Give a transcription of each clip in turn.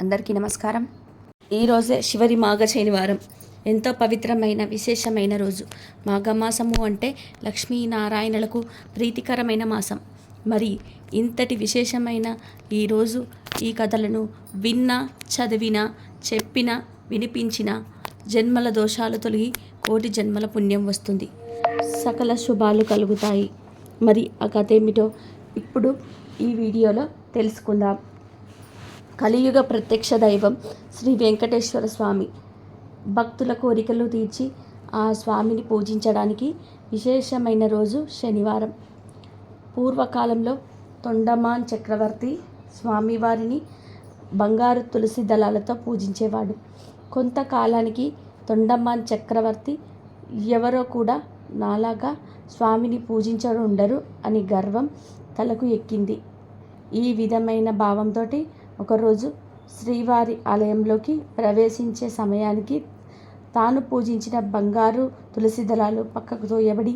అందరికీ నమస్కారం. ఈరోజే చివరి మాఘ శనివారం. ఎంతో పవిత్రమైన విశేషమైన రోజు. మాఘమాసము అంటే లక్ష్మీనారాయణులకు ప్రీతికరమైన మాసం. మరి ఇంతటి విశేషమైన ఈరోజు ఈ కథలను విన్నా, చదివినా, చెప్పినా, వినిపించినా జన్మల దోషాలు తొలగి కోటి జన్మల పుణ్యం వస్తుంది, సకల శుభాలు కలుగుతాయి. మరి ఆ కథ ఏమిటో ఇప్పుడు ఈ వీడియోలో తెలుసుకుందాం. కలియుగ ప్రత్యక్ష దైవం శ్రీ వెంకటేశ్వర స్వామి. భక్తుల కోరికలు తీర్చి ఆ స్వామిని పూజించడానికి విశేషమైన రోజు శనివారం. పూర్వకాలంలో తొండమాన్ చక్రవర్తి స్వామివారిని బంగారు తులసి దళాలతో పూజించేవాడు. కొంతకాలానికి తొండమాన్ చక్రవర్తి ఎవరో కూడా నాలాగా స్వామిని పూజించరుండరు అని గర్వం తలకు ఎక్కింది. ఈ విధమైన భావంతో ఒకరోజు శ్రీవారి ఆలయంలోకి ప్రవేశించే సమయానికి తాను పూజించిన బంగారు తులసి దళాలు పక్కకు తోయబడి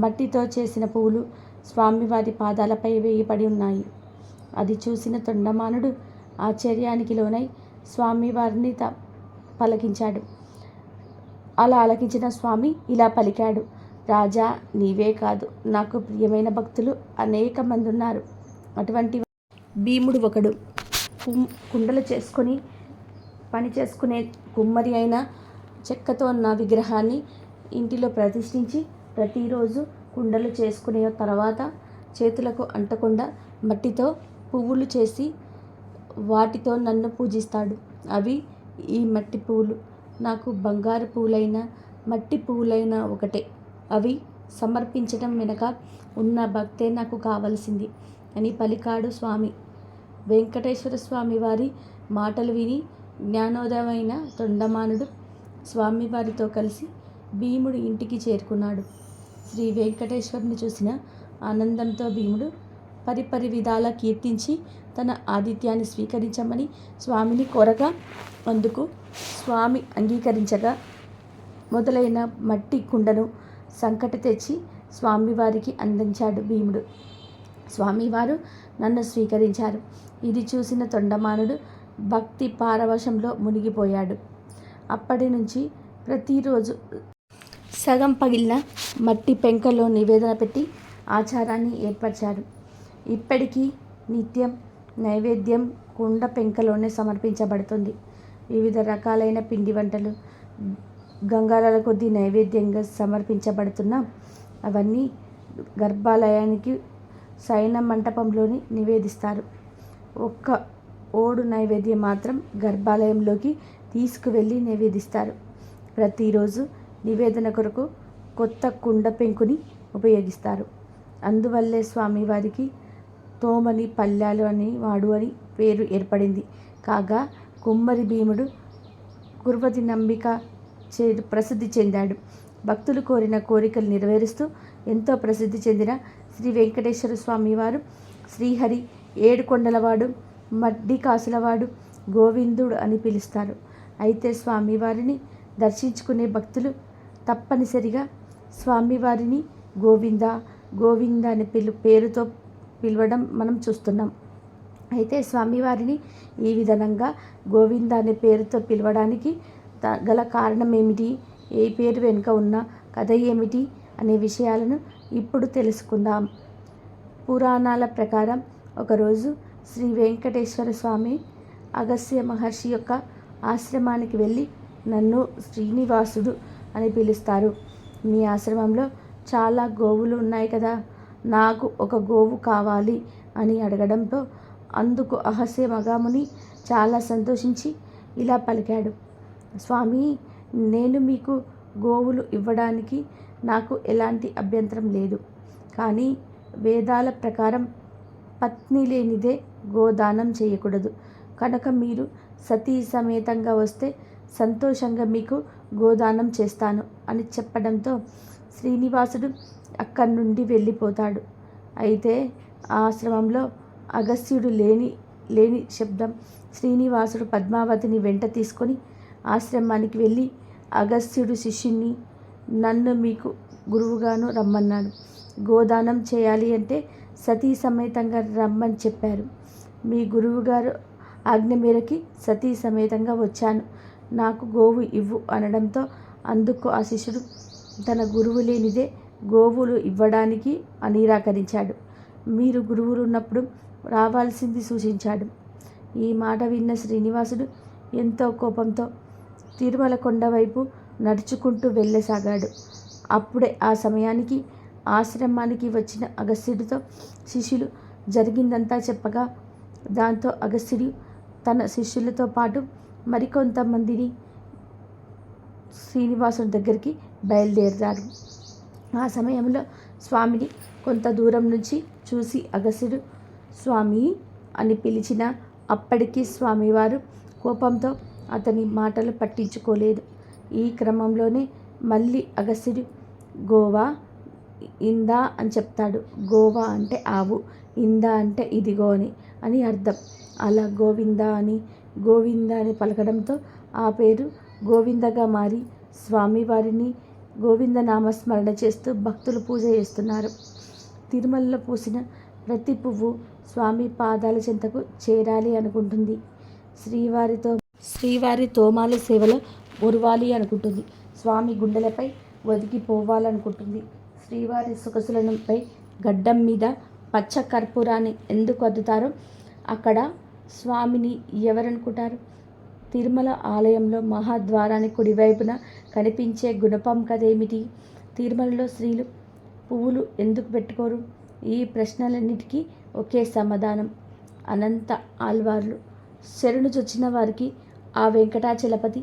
మట్టితో చేసిన పువ్వులు స్వామివారి పాదాలపై వేయబడి ఉన్నాయి. అది చూసిన తొండమానుడు ఆశ్చర్యానికి లోనై స్వామివారిని పలికించాడు. అలా ఆలకించిన స్వామి ఇలా పలికాడు: రాజా, నీవే కాదు, నాకు ప్రియమైన భక్తులు అనేక మంది ఉన్నారు. అటువంటి భీముడు ఒకడు. కుండలు చేసుకొని పని చేసుకునే కుమ్మరి అయిన చెక్కతో నా విగ్రహాన్ని ఇంటిలో ప్రతిష్ఠించి ప్రతిరోజు కుండలు చేసుకునే తర్వాత చేతులకు అంటకుండా మట్టితో పువ్వులు చేసి వాటితో నన్ను పూజిస్తాడు. అవి ఈ మట్టి పువ్వులు. నాకు బంగారు పువ్వులైనా మట్టి పువ్వులైనా ఒకటే. అవి సమర్పించడం వెనక ఉన్న భక్తే నాకు కావలసింది అని పలికాడు స్వామి. వెంకటేశ్వర స్వామి వారి మాటలు విని జ్ఞానోదయమైన తొండమానుడు స్వామివారితో కలిసి భీముడు ఇంటికి చేరుకున్నాడు. శ్రీ వెంకటేశ్వరుని చూసిన ఆనందంతో భీముడు పరిపరి విధాలా కీర్తించి తన ఆతిథ్యాన్ని స్వీకరించమని స్వామిని కోరగా అందుకు స్వామి అంగీకరించగా మొదలైన మట్టి కుండను సంకట తెచ్చి స్వామివారికి అందించాడు భీముడు. స్వామివారు నన్ను స్వీకరించారు. ఇది చూసిన తొండమానుడు భక్తి పారవశంలో మునిగిపోయాడు. అప్పటి నుంచి ప్రతిరోజు సగం పగిలిన మట్టి పెంకలో నివేదన పెట్టి ఆచారాన్ని ఏర్పరిచారు. ఇప్పటికీ నిత్యం నైవేద్యం కుండ పెంకలోనే సమర్పించబడుతుంది. వివిధ రకాలైన పిండి వంటలు గంగాళాల కొద్దీ నైవేద్యంగా సమర్పించబడుతున్న అవన్నీ గర్భాలయానికి శయన మంటపంలోని నివేదిస్తారు. ఒక్క ఓడు నైవేద్యం మాత్రం గర్భాలయంలోకి తీసుకువెళ్ళి నివేదిస్తారు. ప్రతిరోజు నివేదన కొరకు కొత్త కుండ పెంకుని ఉపయోగిస్తారు. అందువల్లే స్వామివారికి తోమని పల్లాలు అని వాడు అని పేరు ఏర్పడింది. కాగా కుమ్మరి భీముడు కుర్వతి నంబిక ప్రసిద్ధి చెందాడు. భక్తులు కోరిన కోరికలు నెరవేరుస్తూ ఎంతో ప్రసిద్ధి చెందిన శ్రీ వెంకటేశ్వర స్వామివారు శ్రీహరి, ఏడుకొండలవాడు, మడ్డి కాసులవాడు, గోవిందుడు అని పిలుస్తారు. అయితే స్వామివారిని దర్శించుకునే భక్తులు తప్పనిసరిగా స్వామివారిని గోవింద గోవింద అనే పేరుతో పిలవడం మనం చూస్తున్నాం. అయితే స్వామివారిని ఈ విధంగా గోవింద అనే పేరుతో పిలవడానికి గల కారణం ఏమిటి, ఏ పేరు వెనుక ఉన్న కథ ఏమిటి అనే విషయాలను ఇప్పుడు తెలుసుకుందాం. పురాణాల ప్రకారం ఒకరోజు శ్రీ వెంకటేశ్వర స్వామి అగస్త్య మహర్షి యొక్క ఆశ్రమానికి వెళ్ళి నన్ను శ్రీనివాసుడు అని పిలుస్తారు. మీ ఆశ్రమంలో చాలా గోవులు ఉన్నాయి కదా, నాకు ఒక గోవు కావాలి అని అడగడంతో అందుకు అగస్త్య మహాముని చాలా సంతోషించి ఇలా పలికాడు: స్వామి, నేను మీకు గోవులు ఇవ్వడానికి నాకు ఎలాంటి అభ్యంతరం లేదు. కానీ వేదాల ప్రకారం పత్ని లేనిదే గోదానం చేయకూడదు. కనుక మీరు సతీ సమేతంగా వస్తే సంతోషంగా మీకు గోదానం చేస్తాను అని చెప్పడంతో శ్రీనివాసుడు అక్కడి నుండి వెళ్ళిపోతాడు. అయితే ఆశ్రమంలో అగస్త్యుడు లేని శబ్దం శ్రీనివాసుడు పద్మావతిని వెంట తీసుకొని ఆశ్రమానికి వెళ్ళి అగస్త్యుడు శిష్యుని నన్ను మీకు గురువుగాను రమ్మన్నాడు. గోదానం చేయాలి అంటే సతీ సమేతంగా రమ్మని చెప్పారు. మీ గురువుగారు ఆజ్ఞ మేరకి సతీ సమేతంగా వచ్చాను, నాకు గోవు ఇవ్వు అనడంతో అందుకు ఆ శిష్యుడు తన గురువు లేనిదే గోవులు ఇవ్వడానికి నిరాకరించాడు. మీరు గురువులు ఉన్నప్పుడు రావాల్సింది సూచించాడు. ఈ మాట విన్న శ్రీనివాసుడు ఎంతో కోపంతో తిరుమల కొండ వైపు నడుచుకుంటూ వెళ్ళసాగాడు. అప్పుడే ఆ సమయానికి ఆశ్రమానికి వచ్చిన అగస్త్యుడితో శిష్యులు జరిగిందంతా చెప్పగా, దాంతో అగస్త్యుడు తన శిష్యులతో పాటు మరికొంతమందిని శ్రీనివాసుడి దగ్గరికి బయలుదేరారు. ఆ సమయంలో స్వామిని కొంత దూరం నుంచి చూసి అగస్త్యుడు స్వామి అని పిలిచిన అప్పటికీ స్వామివారు కోపంతో అతని మాటలు పట్టించుకోలేదు. ఈ క్రమంలోనే మళ్ళీ అగస్త్యుడు గోవా ఇందా అని చెప్తాడు. గోవా అంటే ఆవు, ఇందా అంటే ఇదిగో అని అర్థం. అలా గోవింద అని పలకడంతో ఆ పేరు గోవిందగా మారి స్వామివారిని గోవింద నామస్మరణ చేస్తూ భక్తులు పూజ చేస్తున్నారు. తిరుమలలో పూసిన ప్రతి పువ్వు స్వామి పాదాల చెంతకు చేరాలి అనుకుంటుంది. శ్రీవారి తోమాల సేవలో మురవాలి అనుకుంటుంది. స్వామి గుండెలపై ఒదిగిపోవాలనుకుంటుంది. శ్రీవారి సొగసులపై గడ్డం మీద పచ్చ కర్పూరాన్ని ఎందుకు అద్దుతారో అక్కడ స్వామిని ఎవరనుకుంటారు? తిరుమల ఆలయంలో మహాద్వారానికి కుడివైపున కనిపించే గుణపం కదేమిటి? తిరుమలలో స్త్రీలు పువ్వులు ఎందుకు పెట్టుకోరు? ఈ ప్రశ్నలన్నిటికీ ఒకే సమాధానం. అనంత ఆళ్వార్లు శరణు చొచ్చిన వారికి ఆ వెంకటాచలపతి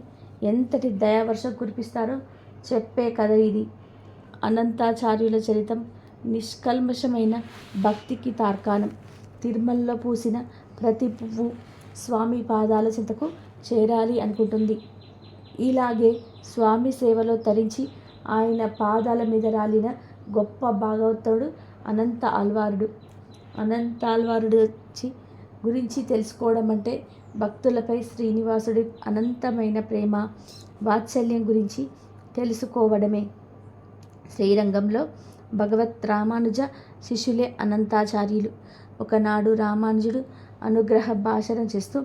ఎంతటి దయావర్షం కురిపిస్తారో చెప్పే కథ ఇది. అనంతాచార్యుల చరితం నిష్కల్మషమైన భక్తికి తార్కాణం. తిరుమలలో పూసిన ప్రతి పువ్వు స్వామి పాదాల చెంతకు చేరాలి అనుకుంటుంది. ఇలాగే స్వామి సేవలో తరించి ఆయన పాదాల మీద రాలిన గొప్ప భాగవతుడు అనంత ఆళ్వారుడు గురించి తెలుసుకోవడం అంటే భక్తులపై శ్రీనివాసుడి అనంతమైన ప్రేమ వాత్సల్యం గురించి తెలుసుకోవడమే. శ్రీరంగంలో భగవత్ రామానుజ శిష్యులే అనంతాచార్యులు. ఒకనాడు రామానుజుడు అనుగ్రహ భాషణ చేస్తూ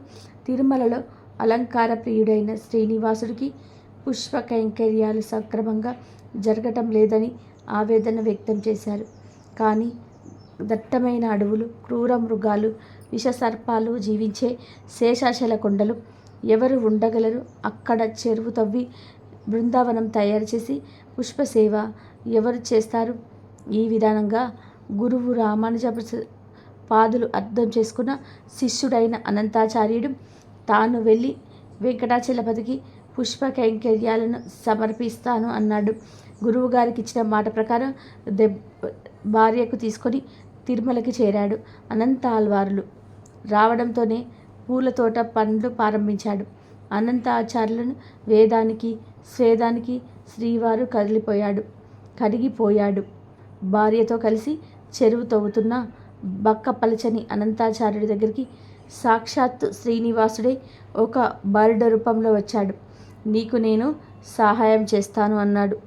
తిరుమలలో అలంకార ప్రియుడైన శ్రీనివాసుడికి పుష్ప కైంకర్యాలు సక్రమంగా జరగటం లేదని ఆవేదన వ్యక్తం చేశారు. కానీ దట్టమైన అడవులు, క్రూర మృగాలు, విషసర్పాలు జీవించే శేషాచల కొండలు ఎవరు ఉండగలరు? అక్కడ చెరువు తవ్వి బృందావనం తయారు చేసి పుష్పసేవ ఎవరు చేస్తారు? ఈ విధానంగా గురువు రామానుజ పాదులు అర్థం చేసుకున్న శిష్యుడైన అనంతాచార్యుడు తాను వెళ్ళి వెంకటాచలపతికి పుష్ప కైంకర్యాలను సమర్పిస్తాను అన్నాడు. గురువుగారికి ఇచ్చిన మాట ప్రకారం భార్యకు తీసుకొని తిరుమలకి చేరాడు. అనంత ఆళ్వారులు రావడంతోనే పూల తోట పనులు ప్రారంభించాడు. అనంత ఆచార్యులను వేదానికి స్వేదానికి శ్రీవారు కరిగిపోయాడు. భార్యతో కలిసి చెరువు తవ్వుతున్న బక్క పలచని అనంతాచార్యుడి దగ్గరికి సాక్షాత్తు శ్రీనివాసుడే ఒక బాలుడ రూపంలో వచ్చాడు. నీకు నేను సహాయం చేస్తాను అన్నాడు.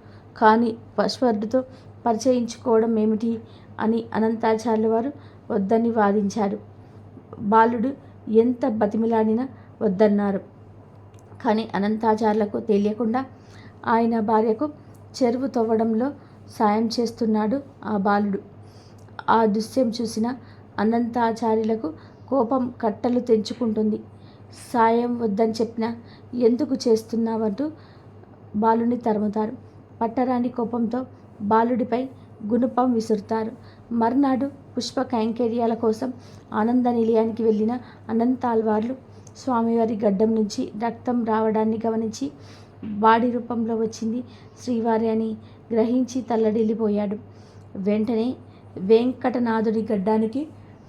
కానీ పశువర్డుతో పరిచయించుకోవడం ఏమిటి అని అనంతాచార్యుల వారు వద్దని వాదించారు. బాలుడు ఎంత బతిమిలాడినా వద్దన్నారు. కానీ అనంతాచార్యులకు తెలియకుండా ఆయన భార్యకు చెరువు తవ్వడంలో సాయం చేస్తున్నాడు ఆ బాలుడు. ఆ దృశ్యం చూసిన అనంతాచార్యులకు కోపం కట్టలు తెంచుకుంటుంది. సాయం వద్దని చెప్పినా ఎందుకు చేస్తున్నావంటూ బాలుని తరుముతారు. పట్టరాని కోపంతో బాలుడిపై గుణపం విసురుతారు. మర్నాడు పుష్ప కైంకర్యాల కోసం ఆనంద నిలయానికి వెళ్ళిన అనంతాళ్వార్లు స్వామివారి గడ్డం నుంచి రక్తం రావడాన్ని గమనించి వాడి రూపంలో వచ్చింది శ్రీవారి అని గ్రహించి తల్లడిల్లిపోయాడు. వెంటనే వెంకటనాథుడి గడ్డానికి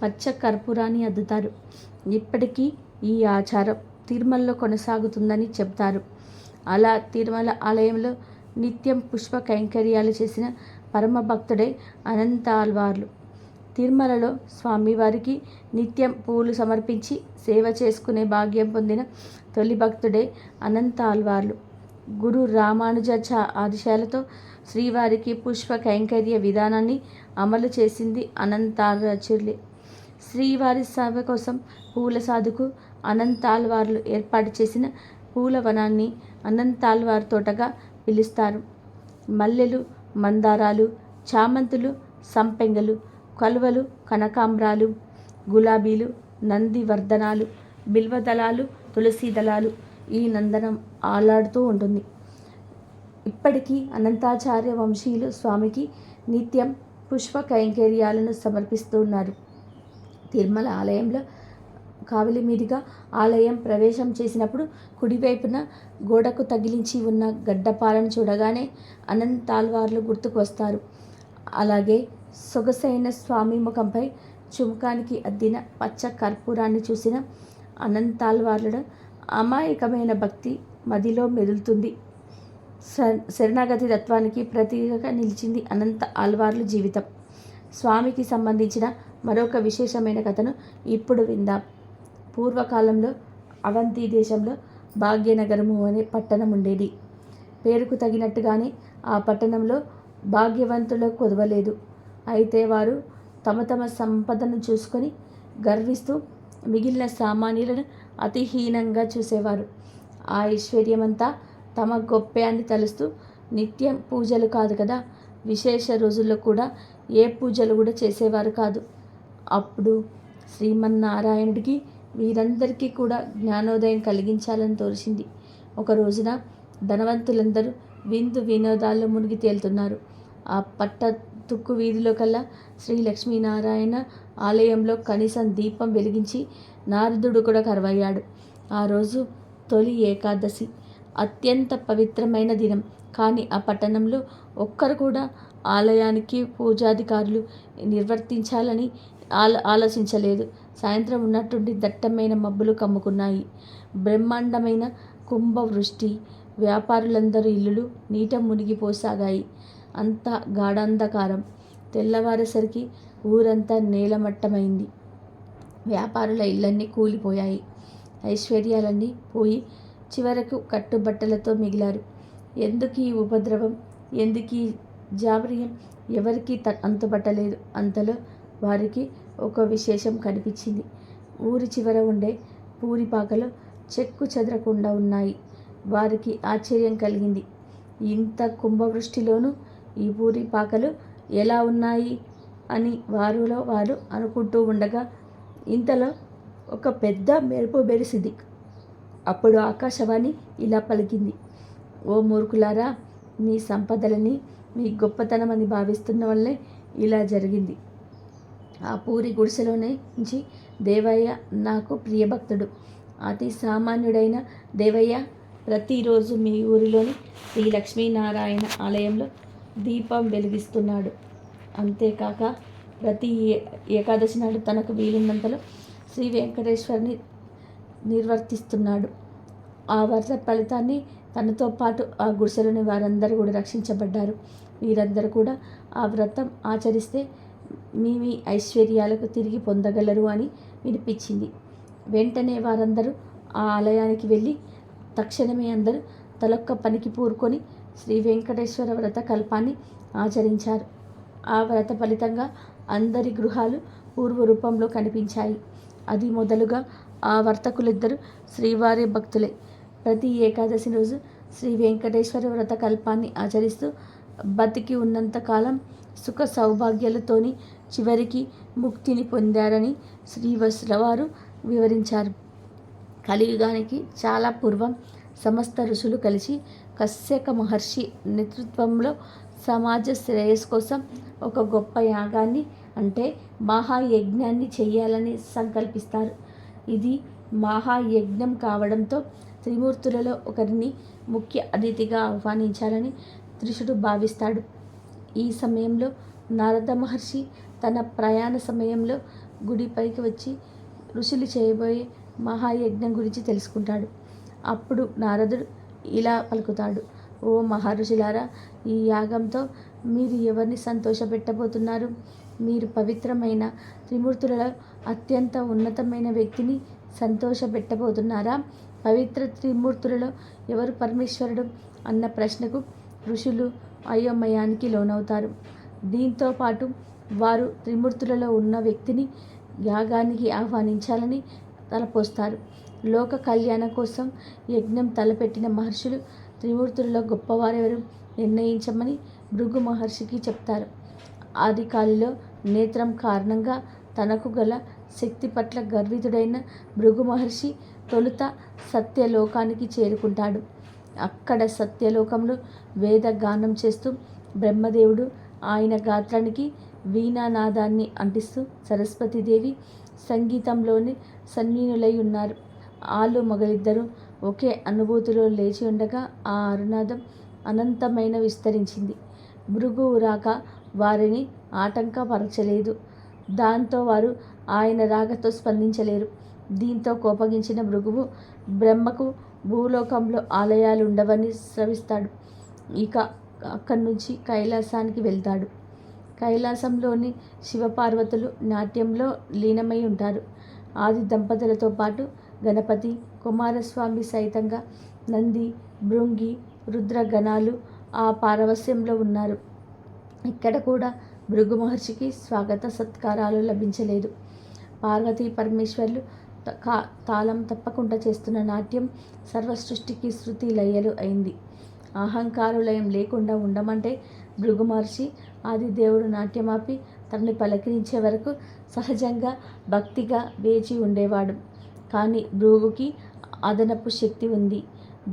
పచ్చ కర్పూరాన్ని అద్దుతారు. ఇప్పటికీ ఈ ఆచారం తిరుమలలో కొనసాగుతుందని చెబుతారు. అలా తిరుమల ఆలయంలో నిత్యం పుష్ప కైంకర్యాలు చేసిన పరమ భక్తుడే అనంత ఆళ్వార్లు. తిరుమలలో స్వామివారికి నిత్యం పూలు సమర్పించి సేవ చేసుకునే భాగ్యం పొందిన తొలి భక్తుడే అనంత ఆళ్వార్లు. గురు రామానుజ ఆదేశాలతో శ్రీవారికి పుష్ప కైంకర్య విధానాన్ని అమలు చేసింది అనంతాచార్యులే. శ్రీవారి సేవ కోసం పూల సాధుకు అనంతాళ్వార్లు ఏర్పాటు చేసిన పూలవనాన్ని అనంతాళ్వార్ తోటగా పిలుస్తారు. మల్లెలు, మందారాలు, చామంతులు, సంపెంగలు, కలువలు, కనకాంబరాలు, గులాబీలు, నందివర్ధనాలు, బిల్వదళాలు, తులసి దళాలు ఈ నందనం ఆలాడుతూ ఉంటుంది. ఇప్పటికీ అనంతాచార్య వంశీయులు స్వామికి నిత్యం పుష్ప కైంకర్యాలను సమర్పిస్తూ ఉన్నారు. తిరుమల ఆలయంలో కావలి మీదుగా ఆలయం ప్రవేశం చేసినప్పుడు కుడివైపున గోడకు తగిలించి ఉన్న గడ్డపాలను చూడగానే అనంతాళ్వార్లు గుర్తుకు వస్తారు. అలాగే సొగసైన స్వామి ముఖంపై చుమ్కానికి అద్దిన పచ్చ కర్పూరాన్ని చూసిన అనంతాళ్వార్ల అమాయకమైన భక్తి మదిలో మెదులుతుంది. శరణాగతి తత్వానికి ప్రతీకగా నిలిచింది అనంత ఆళ్వార్ల జీవితం. స్వామికి సంబంధించిన మరొక విశేషమైన కథను ఇప్పుడు విందాం. పూర్వకాలంలో అవంతి దేశంలో భాగ్యనగరము అనే పట్టణం ఉండేది. పేరుకు తగినట్టుగానే ఆ పట్టణంలో భాగ్యవంతులకు కొదవలేదు. అయితే వారు తమ తమ సంపదను చూసుకొని గర్విస్తూ మిగిలిన సామాన్యులను అతి హీనంగా చూసేవారు. ఆ ఐశ్వర్యమంతా తమ గొప్పే అని తలుస్తూ నిత్యం పూజలు కాదు కదా, విశేష రోజుల్లో కూడా ఏ పూజలు కూడా చేసేవారు కాదు. అప్పుడు శ్రీమన్నారాయణుడికి వీరందరికీ కూడా జ్ఞానోదయం కలిగించాలని తోచింది. ఒక రోజున ధనవంతులందరూ విందు వినోదాల్లో మునిగి తేలుతున్నారు. ఆ పట్ట తుక్కు వీధిలో కల్లా శ్రీ లక్ష్మీనారాయణ ఆలయంలో కనీసం దీపం వెలిగించి నారదుడు కూడా కరువయ్యాడు. ఆ రోజు తొలి ఏకాదశి, అత్యంత పవిత్రమైన దినం. కానీ ఆ పట్టణంలో ఒక్కరు కూడా ఆలయానికి పూజాధికారులు నిర్వర్తించాలని ఆలోచించలేదు. సాయంత్రం ఉన్నట్టుండి దట్టమైన మబ్బులు కమ్ముకున్నాయి. బ్రహ్మాండమైన కుంభవృష్టి. వ్యాపారులందరూ ఇల్లులు నీట మునిగిపోసాగాయి. అంతా గాఢాంధకారం. తెల్లవారేసరికి ఊరంతా నేలమట్టమైంది. వ్యాపారుల ఇళ్ళన్నీ కూలిపోయాయి. ఐశ్వర్యాలన్నీ పోయి చివరకు కట్టుబట్టలతో మిగిలారు. ఎందుకీ ఉపద్రవం, ఎందుకీ జాబర్యం ఎవరికీ అంతుపట్టలేదు. అంతలో వారికి ఒక విశేషం కనిపించింది. ఊరి చివర ఉండే పూరిపాకలు చెక్కు చెదరకుండా ఉన్నాయి. వారికి ఆశ్చర్యం కలిగింది. ఇంత కుంభవృష్టిలోనూ ఈ పూరిపాకలు ఎలా ఉన్నాయి అని వారిలో వారు అనుకుంటూ ఉండగా ఇంతలో ఒక పెద్ద మెరుపు మెరిసింది. అప్పుడు ఆకాశవాణి ఇలా పలికింది: ఓ మూర్ఖులారా, మీ సంపదలని మీ గొప్పతనమని భావిస్తున్న వల్లే ఇలా జరిగింది. ఆ పూరి గుడిసెలోనే నుంచి దేవయ్య నాకు ప్రియభక్తుడు. అతి సామాన్యుడైన దేవయ్య ప్రతిరోజు మీ ఊరిలోని శ్రీ లక్ష్మీనారాయణ ఆలయంలో దీపం వెలిగిస్తున్నాడు. అంతేకాక ప్రతి ఏకాదశి నాడు తనకు వీలున్నంతలో శ్రీ వెంకటేశ్వరుని నిర్వర్తిస్తున్నాడు. ఆ వ్రత ఫలితాన్ని తనతో పాటు ఆ గుడిసెలోని వారందరూ కూడా రక్షించబడ్డారు. వీరందరూ కూడా ఆ వ్రతం ఆచరిస్తే మీ ఐశ్వర్యాలకు తిరిగి పొందగలరు అని వినిపించింది. వెంటనే వారందరూ ఆ ఆలయానికి వెళ్ళి తక్షణమే అందరూ తలొక్క పనికి పూరుకొని శ్రీ వెంకటేశ్వర వ్రత కల్పాన్ని ఆచరించారు. ఆ వ్రత ఫలితంగా అందరి గృహాలు పూర్వ రూపంలో కనిపించాయి. అది మొదలుగా ఆ వర్తకులిద్దరూ శ్రీవారి భక్తులే. ప్రతి ఏకాదశి రోజు శ్రీ వెంకటేశ్వర వ్రత కల్పాన్ని ఆచరిస్తూ బతికి ఉన్నంతకాలం సుఖ సౌభాగ్యాలతోని చివరికి ముక్తిని పొందారని శ్రీవారు వివరించారు. కలియుగానికి చాలా పూర్వం సమస్త ఋషులు కలిసి కశ్యప మహర్షి నేతృత్వంలో సమాజ శ్రేయస్సు కోసం ఒక గొప్ప యాగాన్ని అంటే మహాయజ్ఞాన్ని చేయాలని సంకల్పిస్తారు. ఇది మహాయజ్ఞం కావడంతో త్రిమూర్తులలో ఒకరిని ముఖ్య అతిథిగా ఆహ్వానించాలని త్రిశుడు భావిస్తాడు. ఈ సమయంలో నారద మహర్షి తన ప్రయాణ సమయంలో గుడిపైకి వచ్చి ఋషులు చేయబోయే మహాయజ్ఞం గురించి తెలుసుకుంటాడు. అప్పుడు నారదుడు ఇలా పలుకుతాడు: ఓ మహర్షులారా, ఈ యాగంతో మీరు ఎవరిని సంతోషపెట్టబోతున్నారు? మీరు పవిత్రమైన త్రిమూర్తులలో అత్యంత ఉన్నతమైన వ్యక్తిని సంతోషపెట్టబోతున్నారా? పవిత్ర త్రిమూర్తులలో ఎవరు పరమేశ్వరుడు అన్న ప్రశ్నకు ఋషులు అయోమయానికి లోనవుతారు. దీంతో పాటు వారు త్రిమూర్తులలో ఉన్న వ్యక్తిని యాగానికి ఆహ్వానించాలని తలపోస్తారు. లోక కళ్యాణం కోసం యజ్ఞం తలపెట్టిన మహర్షులు త్రిమూర్తులలో గొప్పవారెవరు నిర్ణయించమని భృగు మహర్షికి చెప్తారు. ఆదికాలిలో నేత్రం కారణంగా తనకు గల శక్తి పట్ల గర్వితుడైన భృగు మహర్షి తొలుత సత్యలోకానికి చేరుకుంటాడు. అక్కడ సత్యలోకంలో వేద గానం చేస్తూ బ్రహ్మదేవుడు ఆయన గాత్రానికి వీణానాదాన్ని అంటిస్తూ సరస్వతీదేవి సంగీతంలోని సన్నినులై ఉన్నారు. ఆలు మగలిద్దరూ ఒకే అనుభూతిలో లేచి ఉండగా ఆ అరునాదం అనంతమైన విస్తరించింది. భృగువు రాక వారిని ఆటంకపరచలేదు. దాంతో వారు ఆయన రాకతో స్పందించలేరు. దీంతో కోపగించిన భృగువు బ్రహ్మకు భూలోకంలో ఆలయాలు ఉండవని శ్రవిస్తాడు. ఇక అక్కడి నుంచి కైలాసానికి వెళ్తాడు. కైలాసంలోని శివపార్వతులు నాట్యంలో లీనమై ఉంటారు. ఆది దంపతులతో పాటు గణపతి, కుమారస్వామి సైతంగా నంది, భృంగి, రుద్రగణాలు ఆ పారవస్యంలో ఉన్నారు. ఇక్కడ కూడా భృగు మహర్షికి స్వాగత సత్కారాలు లభించలేదు. పార్వతీ పరమేశ్వర్లు తాళం తప్పకుండా చేస్తున్న నాట్యం సర్వసృష్టికి శృతి లయలు అయింది. అహంకారులయం లేకుండా ఉండమంటే భృగు మహర్షి ఆదిదేవుడు నాట్యమాపి తనని పలకరించే వరకు సహజంగా భక్తిగా వేచి ఉండేవాడు. కానీ భృగుకి అదనపు శక్తి ఉంది.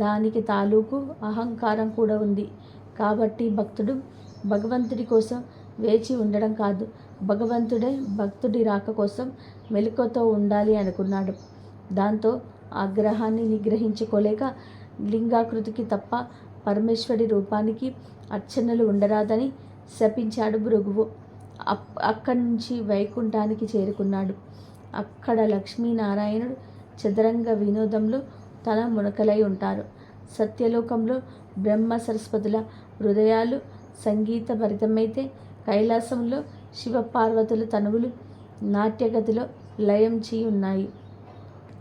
దానికి తాలూకు అహంకారం కూడా ఉంది. కాబట్టి భక్తుడు భగవంతుడి కోసం వేచి ఉండడం కాదు, భగవంతుడే భక్తుడి రాక కోసం మెలకువతో ఉండాలి అనుకున్నాడు. దాంతో ఆగ్రహాన్ని నిగ్రహించుకోలేక లింగాకృతికి తప్ప పరమేశ్వరి రూపానికి అర్చనలు ఉండరాదని శపించాడు భృగువు. అక్కడి నుంచి వైకుంఠానికి చేరుకున్నాడు. అక్కడ లక్ష్మీనారాయణుడు చదరంగ వినోదంలో తల మునకలై ఉంటారు. సత్యలోకంలో బ్రహ్మ సరస్వతుల హృదయాలు సంగీత భరితమైతే కైలాసంలో శివపార్వతుల తనువులు నాట్యగతిలో లయంచి ఉన్నాయి.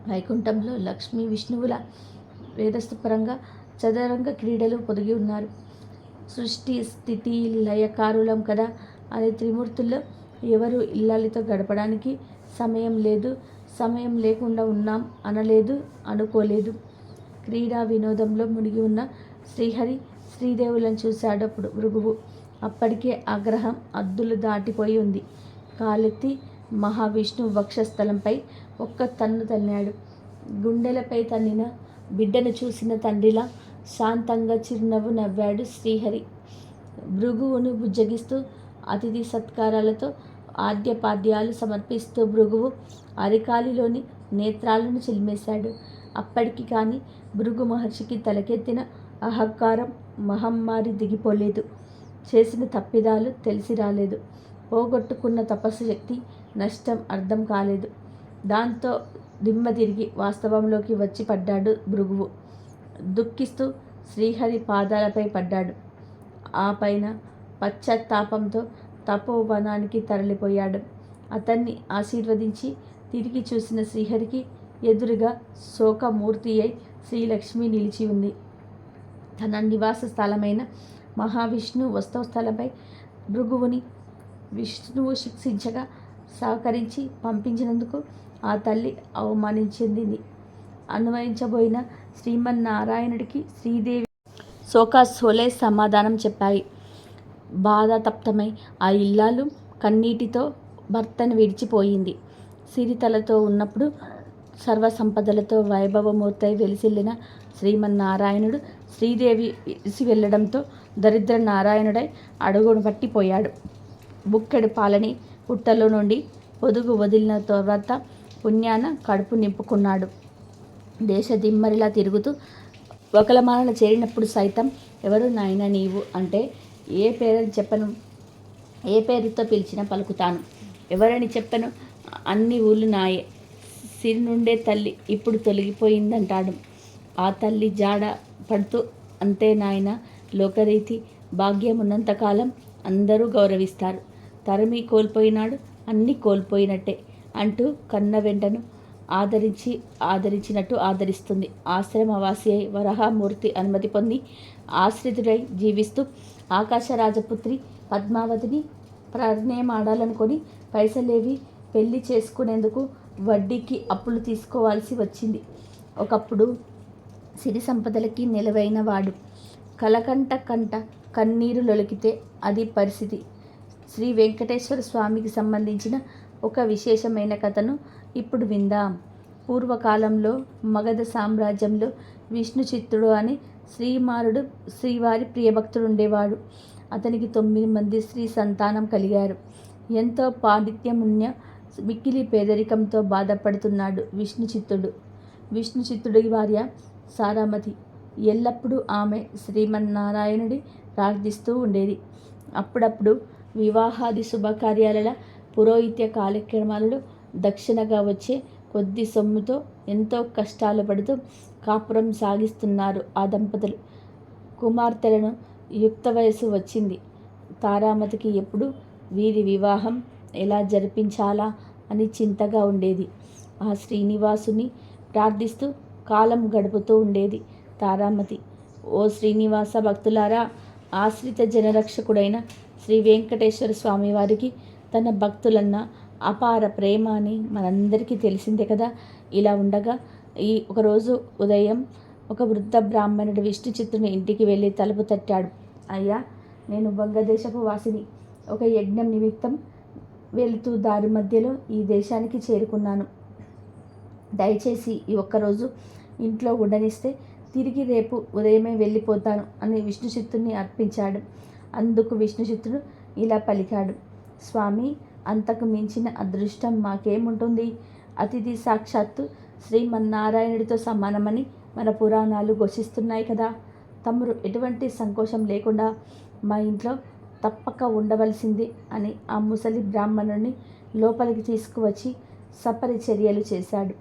వైకుంఠంలో లక్ష్మీ విష్ణువుల వేదస్థపరంగా చదరంగ క్రీడలు పొదిగి ఉన్నారు. సృష్టి స్థితి లయకారులం కదా అనే త్రిమూర్తుల్లో ఎవరు ఇల్లాలితో గడపడానికి సమయం లేదు, సమయం లేకుండా ఉన్నాం అనలేదు, అనుకోలేదు. క్రీడా వినోదంలో మునిగి ఉన్న శ్రీహరి శ్రీదేవులను చూశాడు అప్పుడు భృగువు. అప్పటికే ఆగ్రహం అద్దులు దాటిపోయి ఉంది. కాలెత్తి మహావిష్ణు వక్షస్థలంపై ఒక్క తన్ను తన్నాడు. గుండెలపై తన్నిన బిడ్డను చూసిన తండ్రిలా శాంతంగా చిరునవ్వు నవ్వాడు శ్రీహరి. భృగువును బుజ్జగిస్తూ అతిథి సత్కారాలతో ఆద్యపాద్యాలు సమర్పిస్తూ భృగువు అరికాలిలోని నేత్రాలను చిలిమేశాడు. అప్పటికి కానీ భృగు మహర్షికి తలకెత్తిన అహంకారం మహమ్మారి దిగిపోలేదు. చేసిన తప్పిదాలు తెలిసి రాలేదు. పోగొట్టుకున్న తపస్సు శక్తి నష్టం అర్థం కాలేదు. దాంతో దిమ్మ తిరిగి వాస్తవంలోకి వచ్చి పడ్డాడు భృగువు. దుఃఖిస్తూ శ్రీహరి పాదాలపై పడ్డాడు. ఆ పైన పశ్చాత్తాపంతో తపోవనానికి తరలిపోయాడు. అతన్ని ఆశీర్వదించి తిరిగి చూసిన శ్రీహరికి ఎదురుగా శోకమూర్తి అయి శ్రీలక్ష్మి నిలిచి ఉంది. తన నివాస స్థలమైన మహావిష్ణు వస్తవ స్థలంపై భృగువుని విష్ణువు శిక్షించగా సహకరించి పంపించినందుకు ఆ తల్లి అవమానించింది. అన్వయించబోయిన శ్రీమన్నారాయణుడికి శ్రీదేవి శోకాసోలే సమాధానం చెప్పాయి. బాధాతప్తమై ఆ ఇల్లాలు కన్నీటితో భర్తను విడిచిపోయింది. సిరితలతో ఉన్నప్పుడు సర్వసంపదలతో వైభవమూర్తై వెలిసిల్లిన శ్రీమన్నారాయణుడు శ్రీదేవి విడిసి వెళ్ళడంతో దరిద్ర నారాయణుడై అడుగును పట్టిపోయాడు. బుక్కెడు పాలని పుట్టలో నుండి పొదుగు వదిలిన తర్వాత పుణ్యాన కడుపు నింపుకున్నాడు. దేశ దిమ్మరిలా తిరుగుతూ ఒకలమాల చేరినప్పుడు సైతం ఎవరు నాయన నీవు అంటే ఏ పేరని చెప్పను, ఏ పేరుతో పిలిచినా పలుకుతాను, ఎవరని చెప్పను, అన్ని ఊళ్ళు నాయే, సిరి నుండే తల్లి ఇప్పుడు తొలగిపోయిందంటాడు. ఆ తల్లి జాడ పడుతూ అంతే నాయన, లోకరీతి భాగ్యం ఉన్నంతకాలం అందరూ గౌరవిస్తారు, తరమి కోల్పోయినాడు అన్నీ కోల్పోయినట్టే అంటూ కన్న వెంటను ఆదరించినట్టు ఆదరిస్తుంది. ఆశ్రమవాసి అయి వరహామూర్తి అనుమతి పొంది ఆశ్రితుడై జీవిస్తూ ఆకాశరాజపుత్రి పద్మావతిని ప్రణయమాడాలనుకొని పైసలేవి పెళ్లి చేసుకునేందుకు వడ్డీకి అప్పులు తీసుకోవాల్సి వచ్చింది. ఒకప్పుడు సిరి సంపదలకి నిలవైన వాడు. కలకంట కంట కన్నీరు లొలికితే అది పరిస్థితి. శ్రీ వెంకటేశ్వర స్వామికి సంబంధించిన ఒక విశేషమైన కథను ఇప్పుడు విందాం. పూర్వకాలంలో మగధ సామ్రాజ్యంలో విష్ణు చిత్తుడు అని శ్రీవారి ప్రియభక్తుడు ఉండేవాడు. అతనికి 9 మంది స్త్రీ సంతానం కలిగారు. ఎంతో పాండిత్యమున్న మిక్కిలి పేదరికంతో బాధపడుతున్నాడు విష్ణు చిత్తుడి భార్య సారామతి. ఎల్లప్పుడూ ఆమె శ్రీమన్నారాయణుడి ప్రార్థిస్తూ ఉండేది. అప్పుడప్పుడు వివాహాది శుభకార్యాల పురోహిత్య కార్యక్రమాలలో దక్షిణగా వచ్చే కొద్ది సొమ్ముతో ఎంతో కష్టాలు పడుతూ కాపురం సాగిస్తున్నారు ఆ దంపతులు. కుమార్తెలను యుక్త వయసు వచ్చింది. తారామతికి ఎప్పుడు వీరి వివాహం ఎలా జరిపించాలా అని చింతగా ఉండేది. ఆ శ్రీనివాసుని ప్రార్థిస్తూ కాలం గడుపుతూ ఉండేది తారామతి. ఓ శ్రీనివాస భక్తులారా, ఆశ్రిత జనరక్షకుడైన శ్రీ వెంకటేశ్వర స్వామి వారికి తన భక్తులన్న అపార ప్రేమ అని మనందరికీ తెలిసిందే కదా. ఇలా ఉండగా ఒకరోజు ఉదయం ఒక వృద్ధ బ్రాహ్మణుడు విష్ణు చిత్తుని ఇంటికి వెళ్ళి తలుపు తట్టాడు. అయ్యా, నేను బంగదేశపు వాసిని. ఒక యజ్ఞం నిమిత్తం వెళుతూ దారి మధ్యలో ఈ దేశానికి చేరుకున్నాను. దయచేసి ఈ ఒక్కరోజు ఇంట్లో ఉండనిస్తే తిరిగి రేపు ఉదయమే వెళ్ళిపోతాను అని విష్ణు చిత్తుని అర్పించాడు. అందుకు విష్ణు చిత్తుడు ఇలా పలికాడు. స్వామి, అంతకు మించిన అదృష్టం మాకేముంటుంది? అతిథి సాక్షాత్తు శ్రీమన్నారాయణుడితో సమానమని మన పురాణాలు ఘోషిస్తున్నాయి కదా. తమరు ఎటువంటి సంకోచం లేకుండా మా ఇంట్లో తప్పక ఉండవలసింది అని ఆ ముసలి బ్రాహ్మణుడిని లోపలికి తీసుకువచ్చి సపరిచర్యలు చేశాడు.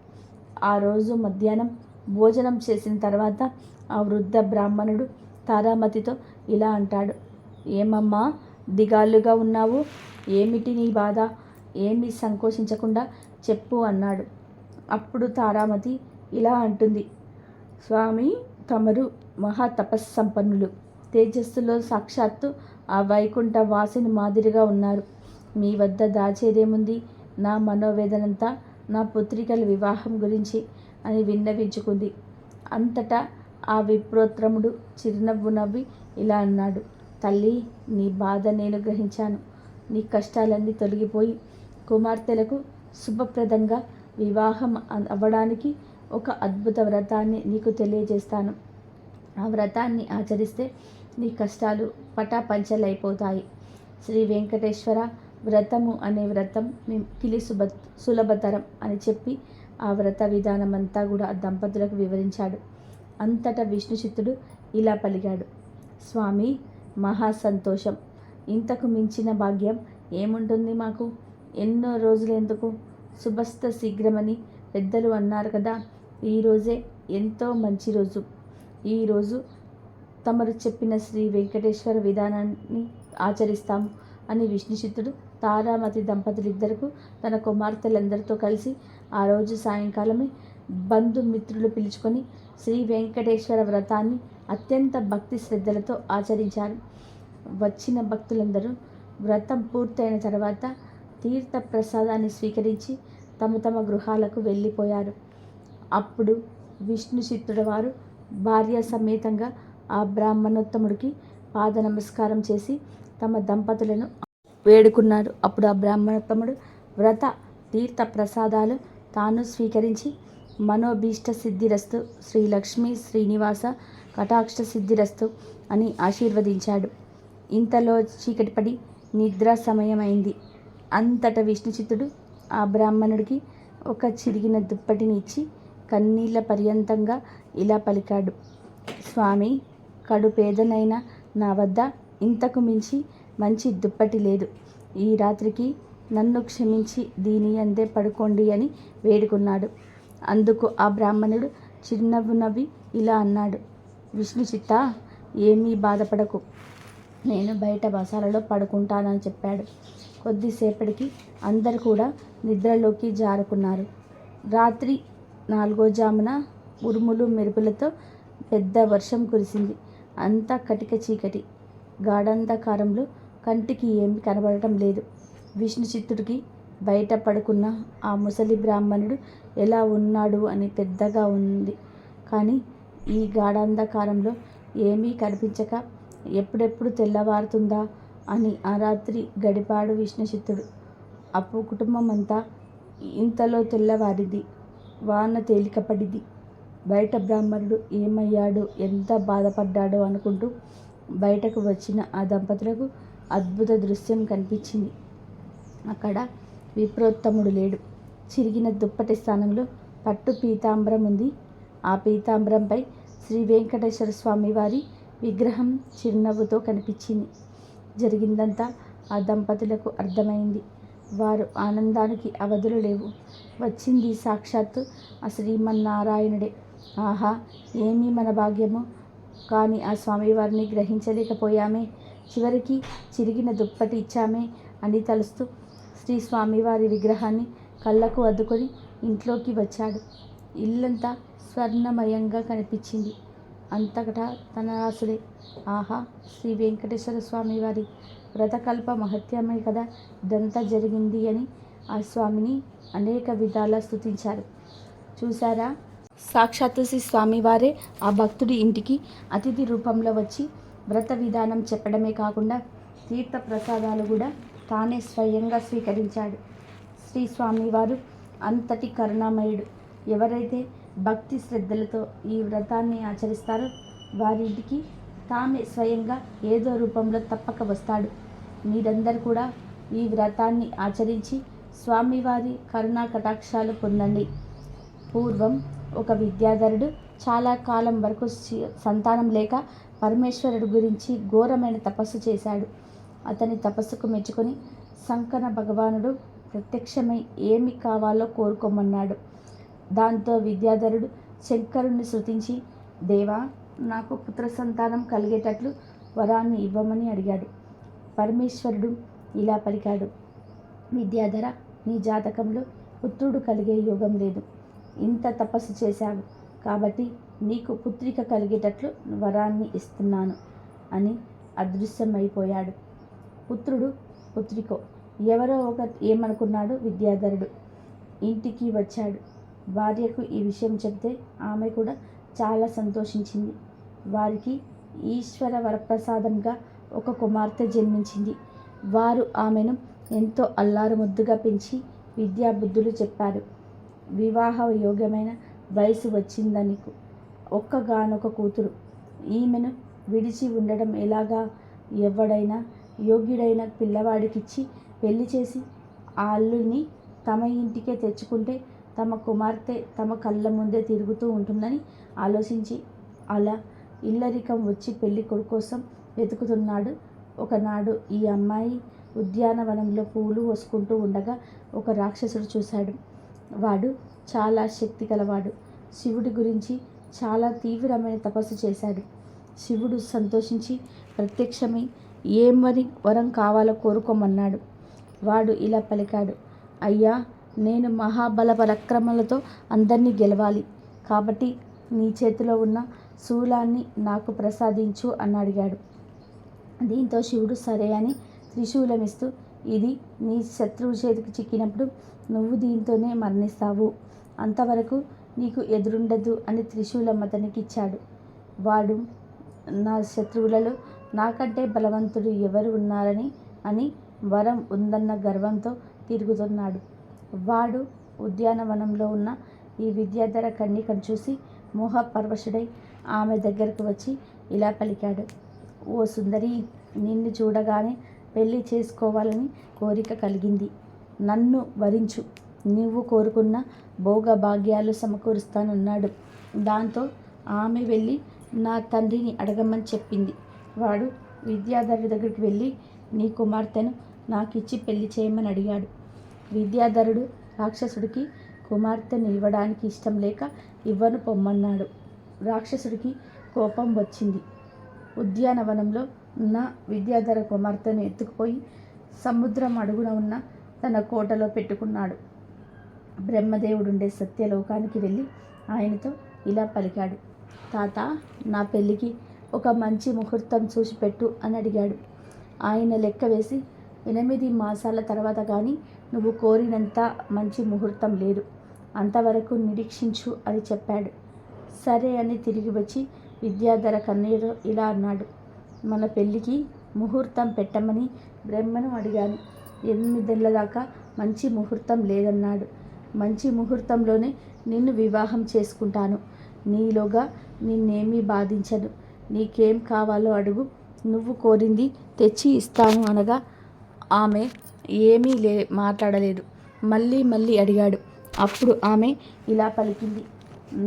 ఆ రోజు మధ్యాహ్నం భోజనం చేసిన తర్వాత ఆ వృద్ధ బ్రాహ్మణుడు తారామతితో ఇలా అంటాడు. ఏమమ్మా, దిగాలుగా ఉన్నావు? ఏమిటి నీ బాధ? ఏమీ సంకోచించకుండా చెప్పు అన్నాడు. అప్పుడు తారామతి ఇలా అంటుంది. స్వామి, తమరు మహా తపస్సంపన్నులు. తేజస్సులో సాక్షాత్తు ఆ వైకుంఠ వాసిని మాదిరిగా ఉన్నారు. మీ వద్ద దాచేదేముంది? నా మనోవేదనంతా నా పుత్రికల వివాహం గురించి అని విన్నవించుకుంది. అంతటా ఆ విప్రోత్తముడు చిరునవ్వు నవ్వి ఇలా అన్నాడు. తల్లి, నీ బాధ నేను గ్రహించాను. నీ కష్టాలన్నీ తొలగిపోయి కుమార్తెలకు శుభప్రదంగా వివాహం అవ్వడానికి ఒక అద్భుత వ్రతాన్ని నీకు తెలియజేస్తాను. ఆ వ్రతాన్ని ఆచరిస్తే నీ కష్టాలు పటాపంచలైపోతాయి. శ్రీ వెంకటేశ్వర వ్రతము అనే వ్రతం మిక్కిలి సులభతరం అని చెప్పి ఆ వ్రత విధానమంతా కూడా ఆ దంపతులకు వివరించాడు. అంతటా విష్ణు చిత్తుడు ఇలా పలికాడు. స్వామి, మహా సంతోషం. ఇంతకు మించిన భాగ్యం ఏముంటుంది మాకు? ఎన్నో రోజులు ఎందుకు? శుభస్థ శీఘ్రమని పెద్దలు అన్నారు కదా. ఈరోజే ఎంతో మంచి రోజు. ఈరోజు తమరు చెప్పిన శ్రీ వెంకటేశ్వర విధానాన్ని ఆచరిస్తాము అని విష్ణు చిత్తుడు తారామతి దంపతులిద్దరకు తన కుమార్తెలందరితో కలిసి ఆ రోజు సాయంకాలమే బంధుమిత్రులు పిలుచుకొని శ్రీ వెంకటేశ్వర వ్రతాన్ని అత్యంత భక్తి శ్రద్ధలతో ఆచరించారు. వచ్చిన భక్తులందరూ వ్రతం పూర్తయిన తర్వాత తీర్థ ప్రసాదాన్ని స్వీకరించి తమ తమ గృహాలకు వెళ్ళిపోయారు. అప్పుడు విష్ణు చిత్తుడు వారు భార్య సమేతంగా ఆ బ్రాహ్మణోత్తముడికి పాద నమస్కారం చేసి తమ దంపతులను వేడుకున్నారు. అప్పుడు ఆ బ్రాహ్మణోత్తముడు వ్రత తీర్థ ప్రసాదాలు తాను స్వీకరించి మనోభీష్ట సిద్ధిరస్తు, శ్రీ లక్ష్మీ శ్రీనివాస కటాక్ష సిద్ధిరస్తు అని ఆశీర్వదించాడు. ఇంతలో చీకటిపడి నిద్ర సమయమైంది. అంతటా విష్ణు చిత్తుడు ఆ బ్రాహ్మణుడికి ఒక చిరిగిన దుప్పటిని ఇచ్చి కన్నీళ్ల పర్యంతంగా ఇలా పలికాడు. స్వామి, కడుపేదనైనా నా వద్ద ఇంతకు మించి మంచి దుప్పటి లేదు. ఈ రాత్రికి నన్ను క్షమించి దీని అందే పడుకోండి అని వేడుకున్నాడు. అందుకు ఆ బ్రాహ్మణుడు చిరునవ్వు నవ్వి ఇలా అన్నాడు. విష్ణు చిత్త, ఏమీ బాధపడకు, నేను బయట బసాలలో పడుకుంటానని చెప్పాడు. కొద్దిసేపటికి అందరు కూడా నిద్రలోకి జారుకున్నారు. రాత్రి 4వ జామున ఉరుములు మెరుపులతో పెద్ద వర్షం కురిసింది. అంతా కటిక చీకటి. గాఢంధకారంలో కంటికి ఏమీ కనబడటం లేదు. విష్ణు చిత్తుడికి బయట పడుకున్న ఆ ముసలి బ్రాహ్మణుడు ఎలా ఉన్నాడు అని పెద్దగా ఉంది. కానీ ఈ గాఢాంధకారంలో ఏమీ కనిపించక ఎప్పుడెప్పుడు తెల్లవారుతుందా అని ఆ రాత్రి గడిపాడు విష్ణుచిత్తుడు. అప్పు కుటుంబం అంతా ఇంతలో తెల్లవారింది. వాన తేలికపడింది. బయట బ్రాహ్మణుడు ఏమయ్యాడో, ఎంత బాధపడ్డాడో అనుకుంటూ బయటకు వచ్చిన ఆ దంపతులకు అద్భుత దృశ్యం కనిపించింది. అక్కడ విప్రోత్తముడు లేడు. చిరిగిన దుప్పటి స్థానంలో పట్టు పీతాంబరం ఉంది. ఆ పీతాంబరంపై శ్రీ వెంకటేశ్వర స్వామి వారి విగ్రహం చిరునవ్వుతో కనిపించింది. జరిగిందంతా ఆ దంపతులకు అర్థమైంది. వారు ఆనందానికి అవధులు లేవు. వచ్చింది సాక్షాత్తు ఆ శ్రీమన్నారాయణుడే. ఆహా, ఏమీ మన భాగ్యమో కానీ ఆ స్వామివారిని గ్రహించలేకపోయామే. చివరికి చిరిగిన దుప్పటి ఇచ్చామే అని తలుస్తూ శ్రీ స్వామివారి విగ్రహాన్ని కళ్ళకు అద్దుకొని ఇంట్లోకి వచ్చాడు. ఇల్లంతా స్వర్ణమయంగా కనిపించింది. అంతటా ధనరాశులే. ఆహా, శ్రీ వెంకటేశ్వర స్వామివారి వ్రతకల్ప మహత్యమే కదా ఇదంతా జరిగింది అని ఆ స్వామిని అనేక విధాలా స్తుతించారు. చూశారా, సాక్షాత్తు శ్రీ స్వామివారే ఆ భక్తుడి ఇంటికి అతిథి రూపంలో వచ్చి వ్రత విధానం చెప్పడమే కాకుండా తీర్థ ప్రసాదాలు కూడా తానే స్వయంగా స్వీకరించాడు. శ్రీ స్వామివారు అంతటి కరుణామయుడు. ఎవరైతే భక్తి శ్రద్ధలతో ఈ వ్రతాన్ని ఆచరిస్తారో వారింటికి తామే స్వయంగా ఏదో రూపంలో తప్పక వస్తాడు. మీరందరూ కూడా ఈ వ్రతాన్ని ఆచరించి స్వామివారి కరుణా కటాక్షాలు పొందండి. పూర్వం ఒక విద్యాధరుడు చాలా కాలం వరకు సంతానం లేక పరమేశ్వరుడు గురించి ఘోరమైన తపస్సు చేశాడు. అతని తపస్సుకు మెచ్చుకొని శంకర భగవానుడు ప్రత్యక్షమై ఏమి కావాలో కోరుకోమన్నాడు. దాంతో విద్యాధరుడు శంకరుణ్ణి స్తుతించి, దేవా, నాకు పుత్ర సంతానం కలిగేటట్లు వరాన్ని ఇవ్వమని అడిగాడు. పరమేశ్వరుడు ఇలా పలికాడు, విద్యాధర, నీ జాతకంలో పుత్రుడు కలిగే యోగం లేదు. ఇంత తపస్సు చేశావు కాబట్టి నీకు పుత్రిక కలిగేటట్లు వరాన్ని ఇస్తున్నాను అని అదృశ్యమైపోయాడు. పుత్రుడు పుత్రికో ఎవరో ఒక ఏమనుకున్నాడు విద్యాధరుడు. ఇంటికి వచ్చాడు. భార్యకు ఈ విషయం చెప్తే ఆమె కూడా చాలా సంతోషించింది. వారికి ఈశ్వర వరప్రసాదంగా ఒక కుమార్తె జన్మించింది. వారు ఆమెను ఎంతో అల్లారు ముద్దుగా పెంచి విద్యాబుద్ధులు చెప్పారు. వివాహ యోగ్యమైన వయసు వచ్చిందనికు ఒక్కగానొక కూతురు. ఈమెను విడిచి ఉండడం ఎలాగా? ఎవడైనా యోగ్యుడైన పిల్లవాడికిచ్చి పెళ్లి చేసి ఆ అల్లుని తమ ఇంటికే తెచ్చుకుంటే తమ కుమార్తె తమ కళ్ళ ముందే తిరుగుతూ ఉంటుందని ఆలోచించి అలా ఇల్లరికం వచ్చి పెళ్లి కొడుకు కోసం వెతుకుతున్నాడు. ఒకనాడు ఈ అమ్మాయి ఉద్యానవనంలో పూలు కోసుకుంటూ ఉండగా ఒక రాక్షసుడు చూశాడు. వాడు చాలా శక్తి గలవాడు. శివుడి గురించి చాలా తీవ్రమైన తపస్సు చేశాడు. శివుడు సంతోషించి ప్రత్యక్షమై ఏమని వరం కావాలో కోరుకోమన్నాడు. వాడు ఇలా పలికాడు, అయ్యా, నేను మహాబల పరాక్రమాలతో అందరినీ గెలవాలి. కాబట్టి నీ చేతిలో ఉన్న శూలాన్ని నాకు ప్రసాదించు అని అడిగాడు. దీంతో శివుడు సరే అని త్రిశూలమిస్తూ, ఇది నీ శత్రువు చేతికి చిక్కినప్పుడు నువ్వు దీంతోనే మరణిస్తావు, అంతవరకు నీకు ఎదురుండదు అని త్రిశూలం అతనికి ఇచ్చాడు. వాడు నా శత్రువులలో నాకంటే బలవంతుడు ఎవరు ఉన్నారని అని వరం ఉందన్న గర్వంతో తిరుగుతున్నాడు. వాడు ఉద్యానవనంలో ఉన్న ఈ విద్యాధర కన్యకను చూసి మోహపరవశుడై ఆమె దగ్గరకు వచ్చి ఇలా పలికాడు, ఓ సుందరి, నిన్ను చూడగానే పెళ్లి చేసుకోవాలని కోరిక కలిగింది. నన్ను వరించు, నీవు కోరుకున్న భోగభాగ్యాలు సమకూరుస్తానన్నాడు. దాంతో ఆమె వెళ్ళి నా తండ్రిని అడగమని చెప్పింది. వాడు విద్యాధరుడి దగ్గరికి వెళ్ళి నీ కుమార్తెను నాకిచ్చి పెళ్లి చేయమని అడిగాడు. విద్యాధరుడు రాక్షసుడికి కుమార్తెను ఇవ్వడానికి ఇష్టం లేక ఇవ్వను పొమ్మన్నాడు. రాక్షసుడికి కోపం వచ్చింది. ఉద్యానవనంలో ఉన్న విద్యాధర కుమార్తెను ఎత్తుకుపోయి సముద్రం అడుగున ఉన్న తన కోటలో పెట్టుకున్నాడు. బ్రహ్మదేవుడుండే సత్యలోకానికి వెళ్ళి ఆయనతో ఇలా పలికాడు, తాత, నా పెళ్ళికి ఒక మంచి ముహూర్తం చూసి పెట్టు అని అడిగాడు. ఆయన లెక్క వేసి 8 మాసాల తర్వాత కానీ నువ్వు కోరినంత మంచి ముహూర్తం లేదు. అంతవరకు నిరీక్షించు అని చెప్పాడు. సరే అని తిరిగి వచ్చి విద్యాధర కన్నయ్యతో ఇలా అన్నాడు. మన పెళ్ళికి ముహూర్తం పెట్టమని బ్రహ్మను అడిగాను. 8 ఏళ్ల దాకా మంచి ముహూర్తం లేదన్నాడు. మంచి ముహూర్తంలోనే నిన్ను వివాహం చేసుకుంటాను. నీలోగా నిన్నేమీ బాధించను. నీకేం కావాలో అడుగు, నువ్వు కోరింది తెచ్చి ఇస్తాను అనగా ఆమె ఏమీ మాట్లాడలేదు. మళ్ళీ అడిగాడు. అప్పుడు ఆమె ఇలా పలికింది.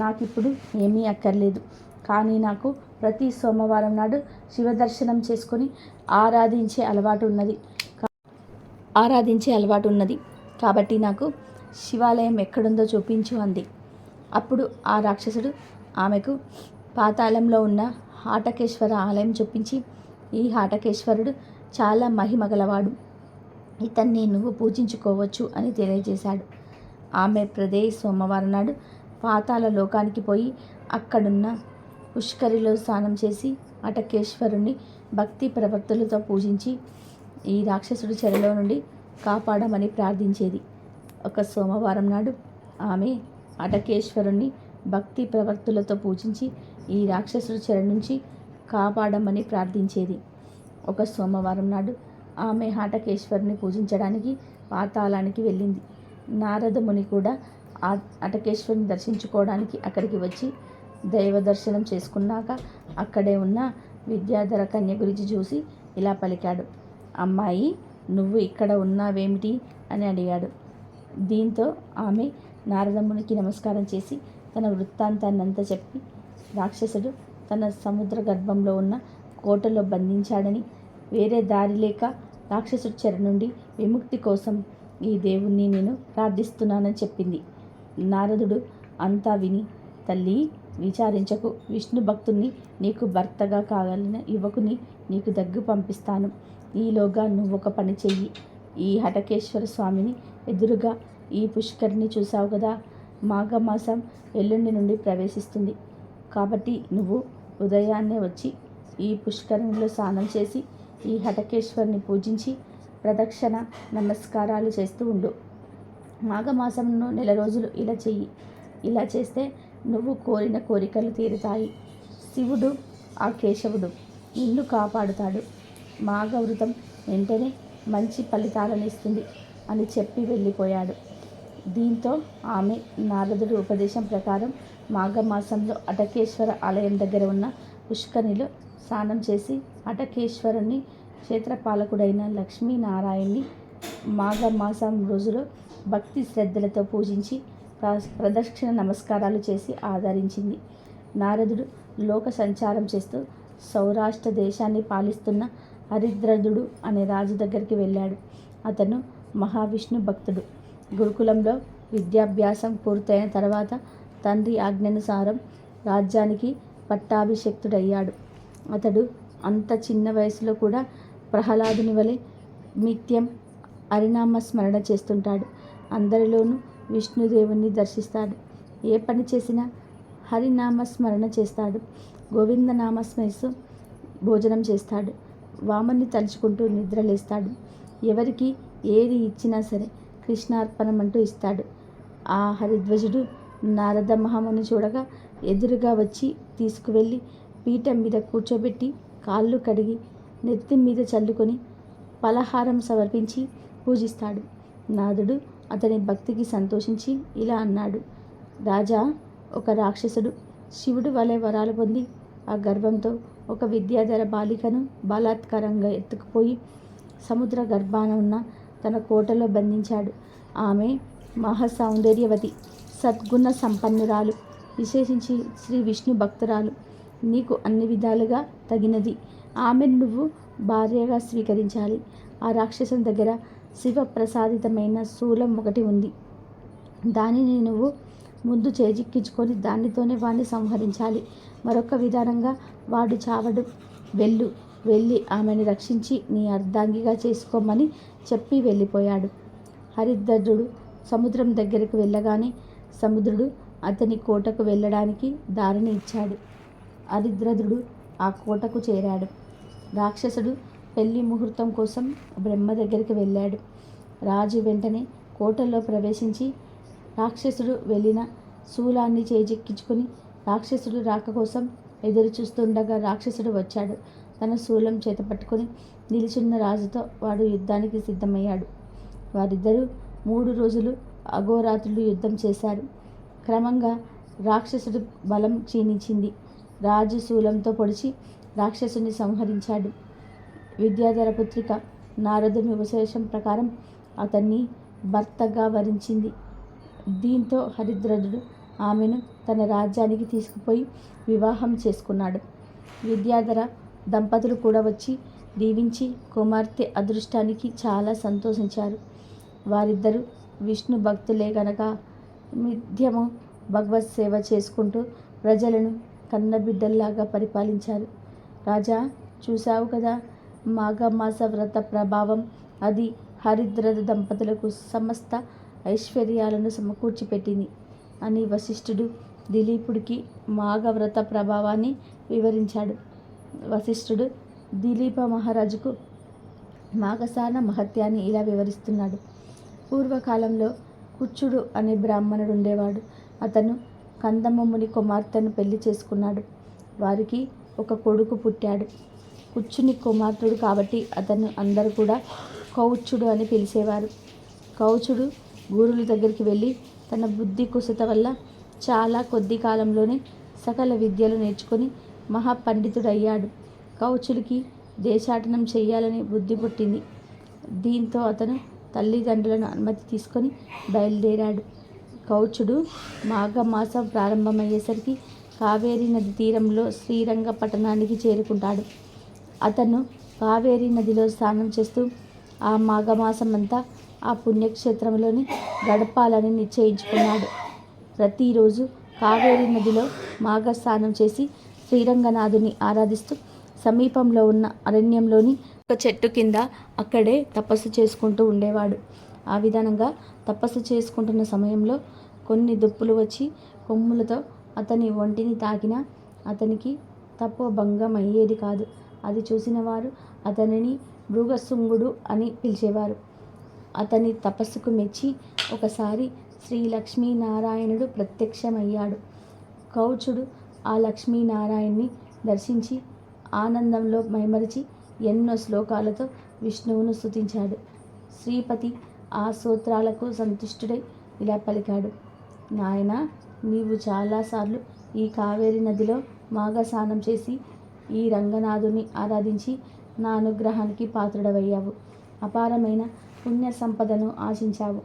నాకిప్పుడు ఏమీ అక్కర్లేదు. కానీ నాకు ప్రతి సోమవారం నాడు శివదర్శనం చేసుకొని ఆరాధించే అలవాటు ఉన్నది. కాబట్టి నాకు శివాలయం ఎక్కడుందో చూపించు అంది. అప్పుడు ఆ రాక్షసుడు ఆమెకు పాతాళంలో ఉన్న హాటకేశ్వర ఆలయం చూపించి, ఈ హాటకేశ్వరుడు చాలా మహిమగలవాడు. ఇతన్ని నువ్వు పూజించుకోవచ్చు అని తెలియజేశాడు. ఆమె ప్రదే సోమవారం నాడు పాతాళ లోకానికి పోయి అక్కడున్న పుష్కరిలో స్నానం చేసి హాటకేశ్వరుణ్ణి భక్తి ప్రవక్తులతో పూజించి ఈ రాక్షసుడి చెరలో నుండి కాపాడమని ప్రార్థించేది. ఒక సోమవారం నాడు ఆమె హాటకేశ్వరుణ్ణి భక్తి ప్రవక్తులతో పూజించి ఈ రాక్షసుడి చెర నుంచి కాపాడమని ప్రార్థించేది. ఒక సోమవారం నాడు ఆమె హాటకేశ్వరుని పూజించడానికి పాతాళానికి వెళ్ళింది. నారద ముని కూడా హాటకేశ్వరుని దర్శించుకోవడానికి అక్కడికి వచ్చి దైవ దర్శనం చేసుకున్నాక అక్కడే ఉన్న విద్యాధర కన్య గురించి చూసి ఇలా పలికాడు. అమ్మాయి, నువ్వు ఇక్కడ ఉన్నావేమిటి అని అడిగాడు. దీంతో ఆమె నారదమునికి నమస్కారం చేసి తన వృత్తాంతాన్నంతా చెప్పి, రాక్షసుడు తన సముద్ర గర్భంలో ఉన్న కోటలో బంధించాడని, వేరే దారి లేక రాక్షసుడి చెర నుండి విముక్తి కోసం ఈ దేవుణ్ణి నేను ప్రార్థిస్తున్నానని చెప్పింది. నారదుడు అంతా విని, తల్లి విచారించకు, విష్ణు భక్తుణ్ణి నీకు భర్తగా కాగలిగిన యువకుని నీకు దగ్గు పంపిస్తాను. ఈలోగా నువ్వొక పని చెయ్యి. ఈ హాటకేశ్వర స్వామిని ఎదురుగా ఈ పుష్కరిని చూసావు కదా, మాఘమాసం ఎల్లుండి నుండి ప్రవేశిస్తుంది. కాబట్టి నువ్వు ఉదయాన్నే వచ్చి ఈ పుష్కరిణిలో స్నానం చేసి ఈ హాటకేశ్వరుని పూజించి ప్రదక్షిణ నమస్కారాలు చేస్తూ ఉండు. మాఘమాసంలో 1 రోజులు ఇలా చెయ్యి. ఇలా చేస్తే నువ్వు కోరిన కోరికలు తీరుతాయి. శివుడు ఆ కేశవుడు నిన్ను కాపాడుతాడు. మాఘవ్రతం వెంటనే మంచి ఫలితాలను ఇస్తుంది అని చెప్పి వెళ్ళిపోయాడు. దీంతో ఆమె నారదుడి ఉపదేశం ప్రకారం మాఘమాసంలో హాటకేశ్వర ఆలయం దగ్గర ఉన్న పుష్కరిణిలో స్నానం చేసి హాటకేశ్వరుని క్షేత్రపాలకుడైన లక్ష్మీనారాయణ్ణి మాఘమాసం రోజులో భక్తి శ్రద్ధలతో పూజించి ప్రదక్షిణ నమస్కారాలు చేసి ఆదరించింది. నారదుడు లోక సంచారం చేస్తూ సౌరాష్ట్ర దేశాన్ని పాలిస్తున్న హరిద్రదుడు అనే రాజు దగ్గరికి వెళ్ళాడు. అతను మహావిష్ణు భక్తుడు. గురుకులంలో విద్యాభ్యాసం పూర్తయిన తర్వాత తండ్రి ఆజ్ఞానుసారం రాజ్యానికి పట్టాభిషిక్తుడయ్యాడు. అతడు అంత చిన్న వయసులో కూడా ప్రహ్లాదుని వలె నిత్యం హరినామ స్మరణ చేస్తుంటాడు. అందరిలోనూ విష్ణుదేవుని దర్శిస్తాడు. ఏ పని చేసినా హరినామ స్మరణ చేస్తాడు. గోవిందనామ స్మరిస్తూ భోజనం చేస్తాడు. వామన్ని తలుచుకుంటూ నిద్రలేస్తాడు. ఎవరికి ఏది ఇచ్చినా సరే కృష్ణార్పణం అంటూ ఇస్తాడు. ఆ హరిధ్వజుడు నారద మహాముని చూడగా ఎదురుగా వచ్చి తీసుకువెళ్ళి పీఠం మీద కూర్చోబెట్టి కాళ్ళు కడిగి నెత్తి మీద చల్లుకొని పలహారం సమర్పించి పూజిస్తాడు. నారదుడు అతని భక్తికి సంతోషించి ఇలా అన్నాడు. రాజా, ఒక రాక్షసుడు శివుడు వలె వరాలు పొంది ఆ గర్భంతో ఒక విద్యాధర బాలికను బలాత్కారంగా ఎత్తుకుపోయి సముద్ర గర్భాన ఉన్న తన కోటలో బంధించాడు. ఆమె మహాసౌందర్యవతి, సద్గుణ సంపన్నురాలు, విశేషించి శ్రీ విష్ణు భక్తురాలు. నీకు అన్ని విధాలుగా తగినది. ఆమెను నువ్వు భార్యగా స్వీకరించాలి. ఆ రాక్షసుని దగ్గర శివప్రసాదితమైన శూలం ఒకటి ఉంది. దానిని నువ్వు ముందు చేజిక్కించుకొని దానితోనే వాడిని సంహరించాలి. మరొక విధానంగా వాడు చావడు. వెళ్ళి ఆమెను రక్షించి నీ అర్ధాంగిగా చేసుకోమని చెప్పి వెళ్ళిపోయాడు. హరిద్రదుడు సముద్రం దగ్గరకు వెళ్ళగానే సముద్రుడు అతని కోటకు వెళ్ళడానికి దారిని ఇచ్చాడు. హరిద్రదుడు ఆ కోటకు చేరాడు. రాక్షసుడు పెళ్లి ముహూర్తం కోసం బ్రహ్మ దగ్గరికి వెళ్ళాడు. రాజు వెంటనే కోటలో ప్రవేశించి రాక్షసుడు వెళ్ళిన శూలాన్ని చేజిక్కించుకుని రాక్షసుడు రాక కోసం ఎదురు చూస్తుండగా రాక్షసుడు వచ్చాడు. తన శూలం చేత పట్టుకుని నిలుచున్న రాజుతో వాడు యుద్ధానికి సిద్ధమయ్యాడు. వారిద్దరూ 3 రోజులు అఘోరాత్రులు యుద్ధం చేశారు. క్రమంగా రాక్షసుడి బలం క్షీణించింది. రాజు శూలంతో పొడిచి రాక్షసుని సంహరించాడు. విద్యాధర పుత్రిక నారదుని ఉపదేశం ప్రకారం అతన్ని భర్తగా వరించింది. దీంతో హరిద్రథుడు ఆమెను తన రాజ్యానికి తీసుకుపోయి వివాహం చేసుకున్నాడు. విద్యాధర దంపతులు కూడా వచ్చి దీవించి కుమార్తె అదృష్టానికి చాలా సంతోషించారు. వారిద్దరూ విష్ణు భక్తులే గనక నిత్యము భగవత్ సేవ చేసుకుంటూ ప్రజలను కన్నబిడ్డల్లాగా పరిపాలించారు. రాజా, చూశావు కదా, మాఘమాస వ్రత ప్రభావం. అది హరిద్రథ దంపతులకు సమస్త ఐశ్వర్యాలను సమకూర్చిపెట్టింది అని వశిష్ఠుడు దిలీపుడికి మాఘవ్రత ప్రభావాన్ని వివరించాడు. వశిష్ఠుడు దిలీప మహారాజుకు మాఘసాన మహత్యాన్ని ఇలా వివరిస్తున్నాడు. పూర్వకాలంలో కుచ్చుడు అనే బ్రాహ్మణుడు ఉండేవాడు. అతను కందమముని కుమార్తెను పెళ్లి చేసుకున్నాడు. వారికి ఒక కొడుకు పుట్టాడు. కుచ్చుని కుమార్తెడు కాబట్టి అతను అందరూ కూడా కౌచుడు అని పిలిచేవారు. కౌచుడు గురువుల దగ్గరికి వెళ్ళి తన బుద్ధి కుశత వల్ల చాలా కొద్ది కాలంలోనే సకల విద్యలు నేర్చుకొని మహాపండితుడయ్యాడు. కౌచుడికి దేశాటనం చేయాలని బుద్ధి పుట్టింది. దీంతో అతను తల్లిదండ్రులను అనుమతి తీసుకొని బయలుదేరాడు. కౌచుడు మాఘమాసం ప్రారంభమయ్యేసరికి కావేరీ నది తీరంలో శ్రీరంగ పట్టణానికి చేరుకుంటాడు. అతను కావేరీ నదిలో స్నానం చేస్తూ ఆ మాఘమాసమంతా ఆ పుణ్యక్షేత్రంలోని గడపాలని నిశ్చయించుకున్నాడు. ప్రతిరోజు కావేరీ నదిలో మాఘ స్నానం చేసి శ్రీరంగనాథుని ఆరాధిస్తూ సమీపంలో ఉన్న అరణ్యంలోని ఒక చెట్టు కింద అక్కడే తపస్సు చేసుకుంటూ ఉండేవాడు. ఆ విధానంగా తపస్సు చేసుకుంటున్న సమయంలో కొన్ని దుప్పులు వచ్చి కొమ్ములతో అతని ఒంటిని తాకినా అతనికి తపోభంగం అయ్యేది కాదు. అది చూసిన వారు అతనిని మృగశృంగుడు అని పిలిచేవారు. అతని తపస్సుకు మెచ్చి ఒకసారి శ్రీ లక్ష్మీనారాయణుడు ప్రత్యక్షమయ్యాడు. కౌచుడు ఆ లక్ష్మీనారాయణ్ణి దర్శించి ఆనందంలో మైమరిచి ఎన్నో శ్లోకాలతో విష్ణువును స్తుతించాడు. శ్రీపతి ఆ స్తోత్రాలకు సంతుష్టుడై ఇలా పలికాడు. నాయనా, నీవు చాలాసార్లు ఈ కావేరీ నదిలో మాఘస్నానం చేసి ఈ రంగనాథుని ఆరాధించి నా అనుగ్రహానికి పాత్రుడవయ్యావు. అపారమైన పుణ్య సంపదను ఆశించావు.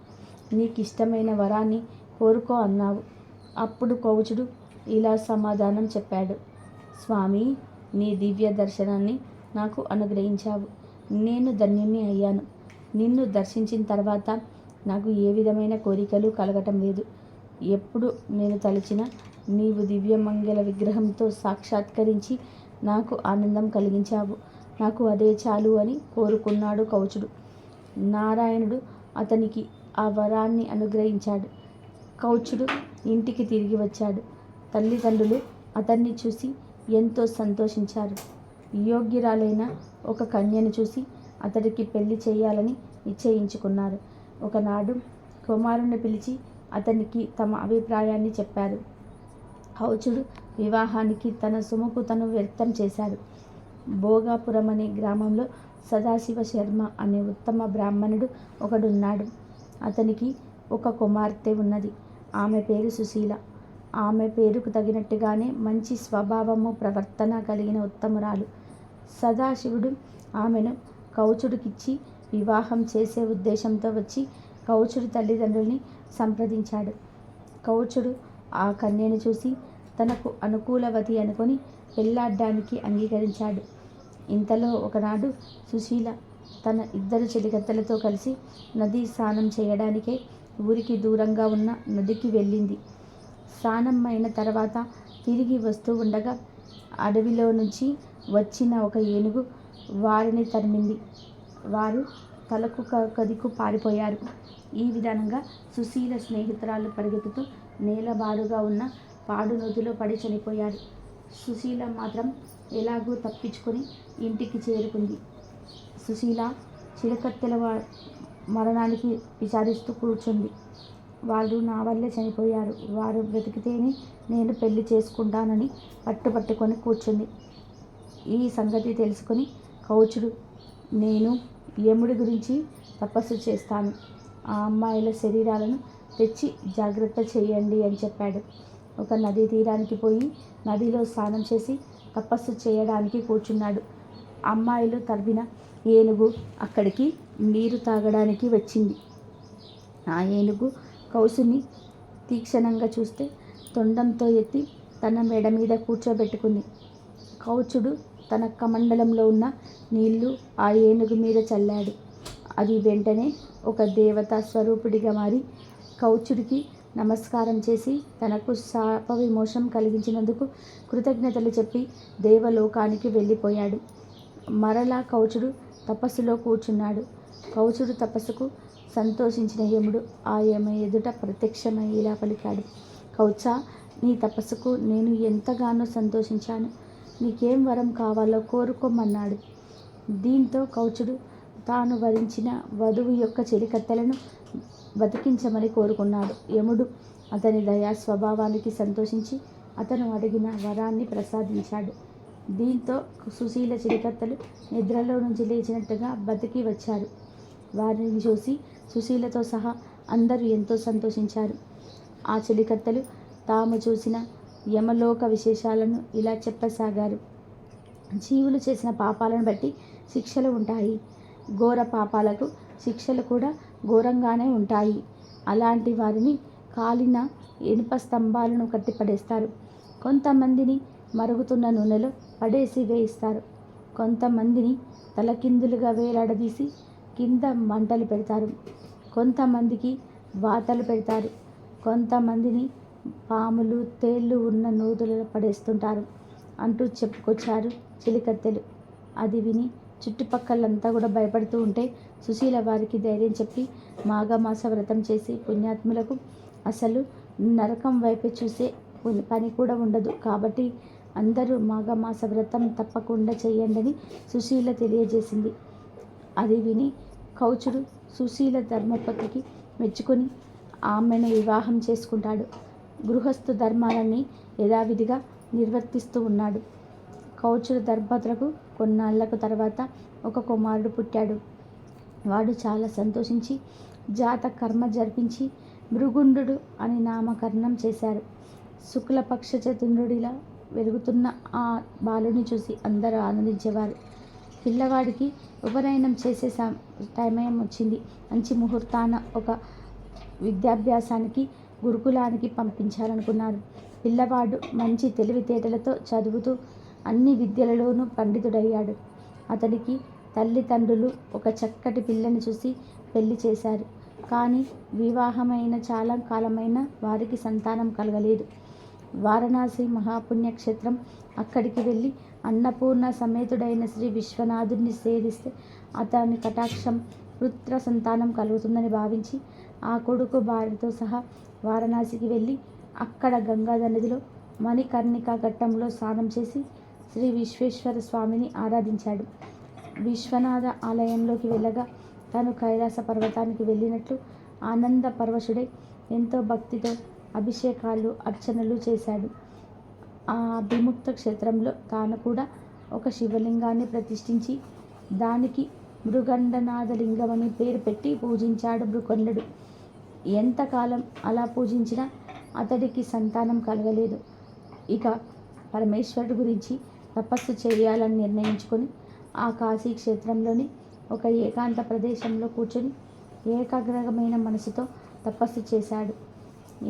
నీకిష్టమైన వరాన్ని కోరుకో అన్నావు. అప్పుడు కౌచుడు ఇలా సమాధానం చెప్పాడు. స్వామి, నీ దివ్య దర్శనాన్ని నాకు అనుగ్రహించావు. నేను ధన్యుణ్ణి అయ్యాను. నిన్ను దర్శించిన తర్వాత నాకు ఏ విధమైన కోరికలు కలగటం లేదు. ఎప్పుడు నేను తలచిన నీవు దివ్యమంగళ విగ్రహంతో సాక్షాత్కరించి నాకు ఆనందం కలిగించావు. నాకు అదే చాలు అని కోరుకున్నాడు కౌచుడు. నారాయణుడు అతనికి ఆ వరాన్ని అనుగ్రహించాడు. కౌచుడు ఇంటికి తిరిగి వచ్చాడు. తల్లిదండ్రులు అతన్ని చూసి ఎంతో సంతోషించారు. యోగ్యురాలైన ఒక కన్యను చూసి అతడికి పెళ్లి చేయాలని నిశ్చయించుకున్నారు. ఒకనాడు కుమారుని పిలిచి అతనికి తమ అభిప్రాయాన్ని చెప్పారు. కౌచుడు వివాహానికి తన సుముఖతను వ్యక్తం చేశాడు. భోగాపురం అనే గ్రామంలో సదాశివ శర్మ అనే ఉత్తమ బ్రాహ్మణుడు ఒకడున్నాడు. అతనికి ఒక కుమార్తె ఉన్నది. ఆమె పేరు సుశీల. ఆమె పేరుకు తగినట్టుగానే మంచి స్వభావము, ప్రవర్తన కలిగిన ఉత్తమురాలు. సదాశివుడు ఆమెను కౌచుడికిచ్చి వివాహం చేసే ఉద్దేశంతో వచ్చి కౌచుడి తల్లిదండ్రుల్ని సంప్రదించాడు. కౌచుడు ఆ కన్యను చూసి తనకు అనుకూలవతి అనుకొని పెళ్లాడ్డానికి అంగీకరించాడు. ఇంతలో ఒకనాడు సుశీల తన 2 చెలికత్తెలతో కలిసి నదీ స్నానం చేయడానికే ఊరికి దూరంగా ఉన్న నదికి వెళ్ళింది. స్నానం అయిన తర్వాత తిరిగి వస్తూ ఉండగా అడవిలో నుంచి వచ్చిన ఒక ఏనుగు వారిని తరిమింది. వారు తలకు కదికు పారిపోయారు. ఈ విధానంగా సుశీల స్నేహితురాలు పరిగెత్తుతూ నేలబారుగా ఉన్న పాడు నదిలో పడి చనిపోయారు. సుశీల మాత్రం ఎలాగూ తప్పించుకొని ఇంటికి చేరుకుంది. సుశీల చిరకత్తెల మరణానికి విచారిస్తూ కూర్చుంది. వాళ్ళు నా వల్లే చనిపోయారు, వారు బ్రతికితేనే నేను పెళ్లి చేసుకుంటానని పట్టుకొని కూర్చుంది. ఈ సంగతి తెలుసుకొని కౌచుడు, నేను యముడి గురించి తపస్సు చేస్తాను, ఆ అమ్మాయిల శరీరాలను తెచ్చి జాగ్రత్త చేయండి అని చెప్పాడు. ఒక నదీ తీరానికి పోయి నదిలో స్నానం చేసి తపస్సు చేయడానికి కూర్చున్నాడు. అమ్మాయిలు తవ్విన ఏనుగు అక్కడికి నీరు తాగడానికి వచ్చింది. ఆ ఏనుగు కౌసుని తీక్షణంగా చూస్తే తొండంతో ఎత్తి తన మెడ మీద కూర్చోబెట్టుకుంది. కౌచుడు తన కమండలంలో ఉన్న నీళ్లు ఆ ఏనుగు మీద చల్లాడు. అది వెంటనే ఒక దేవతా స్వరూపుడిగా మారి కౌచుడికి నమస్కారం చేసి తనకు శాప విమోచనం కలిగించినందుకు కృతజ్ఞతలు చెప్పి దేవలోకానికి వెళ్ళిపోయాడు. మరలా కౌచుడు తపస్సులో కూర్చున్నాడు. కౌచుడు తపస్సుకు సంతోషించిన యముడు ఆ యమ ఎదుట ప్రత్యక్షమై ఇలా పలికాడు. కౌచా, నీ తపస్సుకు నేను ఎంతగానో సంతోషించాను. నీకేం వరం కావాలో కోరుకోమన్నాడు. దీంతో కౌచుడు తాను వరించిన వధువు యొక్క చెలికత్తెలను బతికించమని కోరుకున్నాడు. యముడు అతని దయా స్వభావానికి సంతోషించి అతను అడిగిన వరాన్ని ప్రసాదించాడు. దీంతో సుశీల చెలికత్తెలు నిద్రలో నుంచి లేచినట్టుగా బతికి వచ్చారు. వారిని చూసి సుశీలతో సహా అందరూ ఎంతో సంతోషించారు. ఆ చెలికత్తెలు తాము చూసిన యమలోక విశేషాలను ఇలా చెప్పసాగారు. జీవులు చేసిన పాపాలను బట్టి శిక్షలు ఉంటాయి. ఘోర పాపాలకు శిక్షలు కూడా ఘోరంగానే ఉంటాయి. అలాంటి వారిని కాలిన ఇనుప స్తంభాలను కట్టిపడేస్తారు. కొంతమందిని మరుగుతున్న నూనెలో పడేసి వేయిస్తారు. కొంతమందిని తలకిందులుగా వేలాడదీసి కింద మంటలు పెడతారు. కొంతమందికి వాతలు పెడతారు. కొంతమందిని పాములు తేళ్ళు ఉన్న నూతులలో పడేస్తుంటారు అంటూ చెప్పుకొచ్చారు చెలికత్తెలు. అది విని చుట్టుపక్కలంతా కూడా భయపడుతూ ఉంటే సుశీల వారికి ధైర్యం చెప్పి మాఘమాస వ్రతం చేసి పుణ్యాత్ములకు అసలు నరకం వైపే చూసే పని కూడా ఉండదు, కాబట్టి అందరూ మాఘమాస వ్రతం తప్పకుండా చేయండి సుశీల తెలియజేసింది. అది విని కౌచుడు సుశీల ధర్మపత్నికి మెచ్చుకొని ఆమెను వివాహం చేసుకుంటాడు. గృహస్థు ధర్మాలన్నీ యథావిధిగా నిర్వర్తిస్తూ ఉన్నాడు. కౌచుడు దంపతులకు కొన్నాళ్లకు తర్వాత ఒక కుమారుడు పుట్టాడు. వాడు చాలా సంతోషించి జాత కర్మ జరిపించి భృగుండు అని నామకరణం చేశారు. శుక్లపక్ష చతుర్యుడిలా వెలుగుతున్న ఆ బాలుని చూసి అందరూ ఆనందించేవారు. పిల్లవాడికి ఉపనయనం చేసే సమయం వచ్చింది. మంచి ముహూర్తాన ఒక విద్యాభ్యాసానికి గురుకులానికి పంపించాలనుకున్నారు. పిల్లవాడు మంచి తెలివితేటలతో చదువుతూ అన్ని విద్యలలోనూ పండితుడయ్యాడు. అతనికి తల్లిదండ్రులు ఒక చక్కటి పిల్లని చూసి పెళ్లి చేశారు. కానీ వివాహమైన చాలా కాలమైన వారికి సంతానం కలగలేదు. వారణాసి మహాపుణ్యక్షేత్రం అక్కడికి వెళ్ళి అన్నపూర్ణ సమేతుడైన శ్రీ విశ్వనాథుడిని సేవిస్తే అతని కటాక్షం పుత్ర సంతానం కలుగుతుందని భావించి ఆ కొడుకు భార్యతో సహా వారణాసికి వెళ్ళి అక్కడ గంగాధర నదిలో మణికర్ణిక ఘట్టంలో స్నానం చేసి శ్రీ విశ్వేశ్వర స్వామిని ఆరాధించాడు. విశ్వనాథ ఆలయంలోకి వెళ్ళగా తాను కైలాస పర్వతానికి వెళ్ళినట్లు ఆనంద పరవశుడై ఎంతో భక్తితో అభిషేకాలు అర్చనలు చేశాడు. ఆ విముక్త క్షేత్రంలో తాను కూడా ఒక శివలింగాన్ని ప్రతిష్ఠించి దానికి మృగండనాథలింగం అని పేరు పెట్టి పూజించాడు భృకొండడు. ఎంతకాలం అలా పూజించినా అతడికి సంతానం కలగలేదు. ఇక పరమేశ్వరుడు గురించి తపస్సు చేయాలని నిర్ణయించుకొని ఆ కాశీ క్షేత్రంలోని ఒక ఏకాంత ప్రదేశంలో కూర్చొని ఏకాగ్రమైన మనసుతో తపస్సు చేశాడు.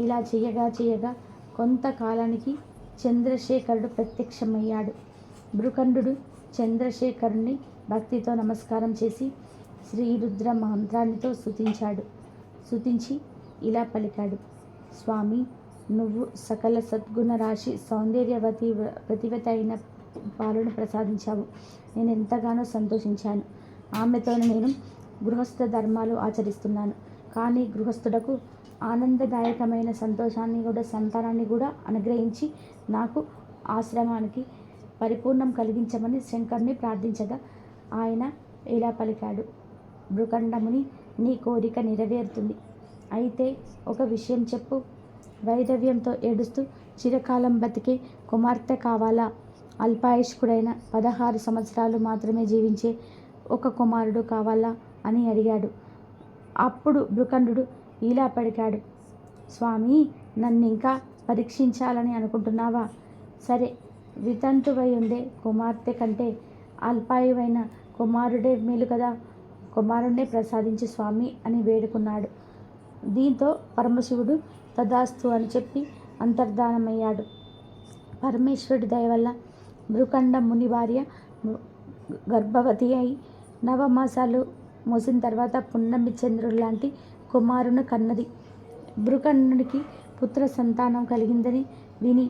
ఇలా చేయగా కొంతకాలానికి చంద్రశేఖరుడు ప్రత్యక్షమయ్యాడు. భృకండు చంద్రశేఖరుని భక్తితో నమస్కారం చేసి శ్రీరుద్ర మంత్రానితో స్తుతించి ఇలా పలికాడు. స్వామి, నువ్వు సకల సద్గుణ రాశి సౌందర్యవతి ప్రతిభత అయిన పాలను ప్రసాదించావు. నేను ఎంతగానో సంతోషించాను. ఆమెతోనే నేను గృహస్థ ధర్మాలు ఆచరిస్తున్నాను. కానీ గృహస్థుడకు ఆనందదాయకమైన సంతోషాన్ని కూడా సంతానాన్ని కూడా అనుగ్రహించి నాకు ఆశ్రమానికి పరిపూర్ణం కలిగించమని శంకరుని ప్రార్థించగా ఆయన ఇలా పలికాడు. భృకండముని, నీ కోరిక నెరవేరుతుంది. అయితే ఒక విషయం చెప్పు. వైధవ్యంతో ఏడుస్తూ చిరకాలం బతికే కుమార్తె కావాలా? అల్పాయుష్కుడైన 16 సంవత్సరాలు మాత్రమే జీవించే ఒక కుమారుడు కావాలా అని అడిగాడు. అప్పుడు భృకండు ఇలా పలికాడు. స్వామి, నన్నింకా పరీక్షించాలని అనుకుంటున్నావా? సరే, వితంతువై ఉండే కుమార్తె కంటే అల్పాయువైన కుమారుడే మేలు కదా. కుమారుణ్ణే ప్రసాదించు స్వామి అని వేడుకున్నాడు. దీంతో పరమశివుడు తదాస్తు అని చెప్పి అంతర్ధానమయ్యాడు. పరమేశ్వరుడి దయవల్ల భృకండ ముని భార్య గర్భవతి అయి 9 మాసాలు మోసిన తర్వాత పున్నమి చంద్రుడు లాంటి కుమారుని కన్నది. భృకండునికి పుత్ర సంతానం కలిగిందని విని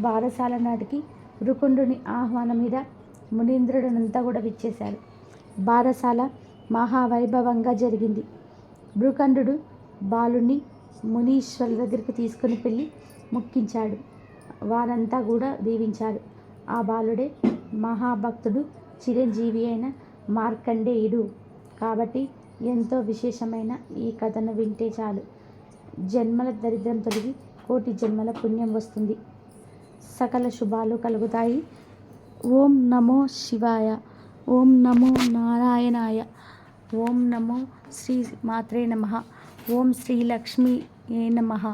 బారసాల నాటికి భృకుండుని ఆహ్వానం మీద మునీంద్రుడనంతా కూడా విచ్చేశారు. బారసాల మహావైభవంగా జరిగింది. భృకండు బాలుని మునీశ్వరుల దగ్గరికి తీసుకుని వెళ్ళి మొక్కించాడు. వారంతా కూడా దీవించారు. ఆ బాలుడే మహాభక్తుడు, చిరంజీవి అయిన మార్కండేయుడు. కాబట్టి ఎంతో విశేషమైన ఈ కథను వింటే చాలు జన్మల దరిద్రం తొలగి కోటి జన్మల పుణ్యం వస్తుంది. సకల శుభాలు కలుగుతాయి. ఓం నమో శివాయ. ఓం నమో నారాయణాయ. ఓం నమో శ్రీ మాత్రే నమః. ఓం శ్రీ లక్ష్మీ నమః.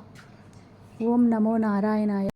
ఓం నమో నారాయణాయ.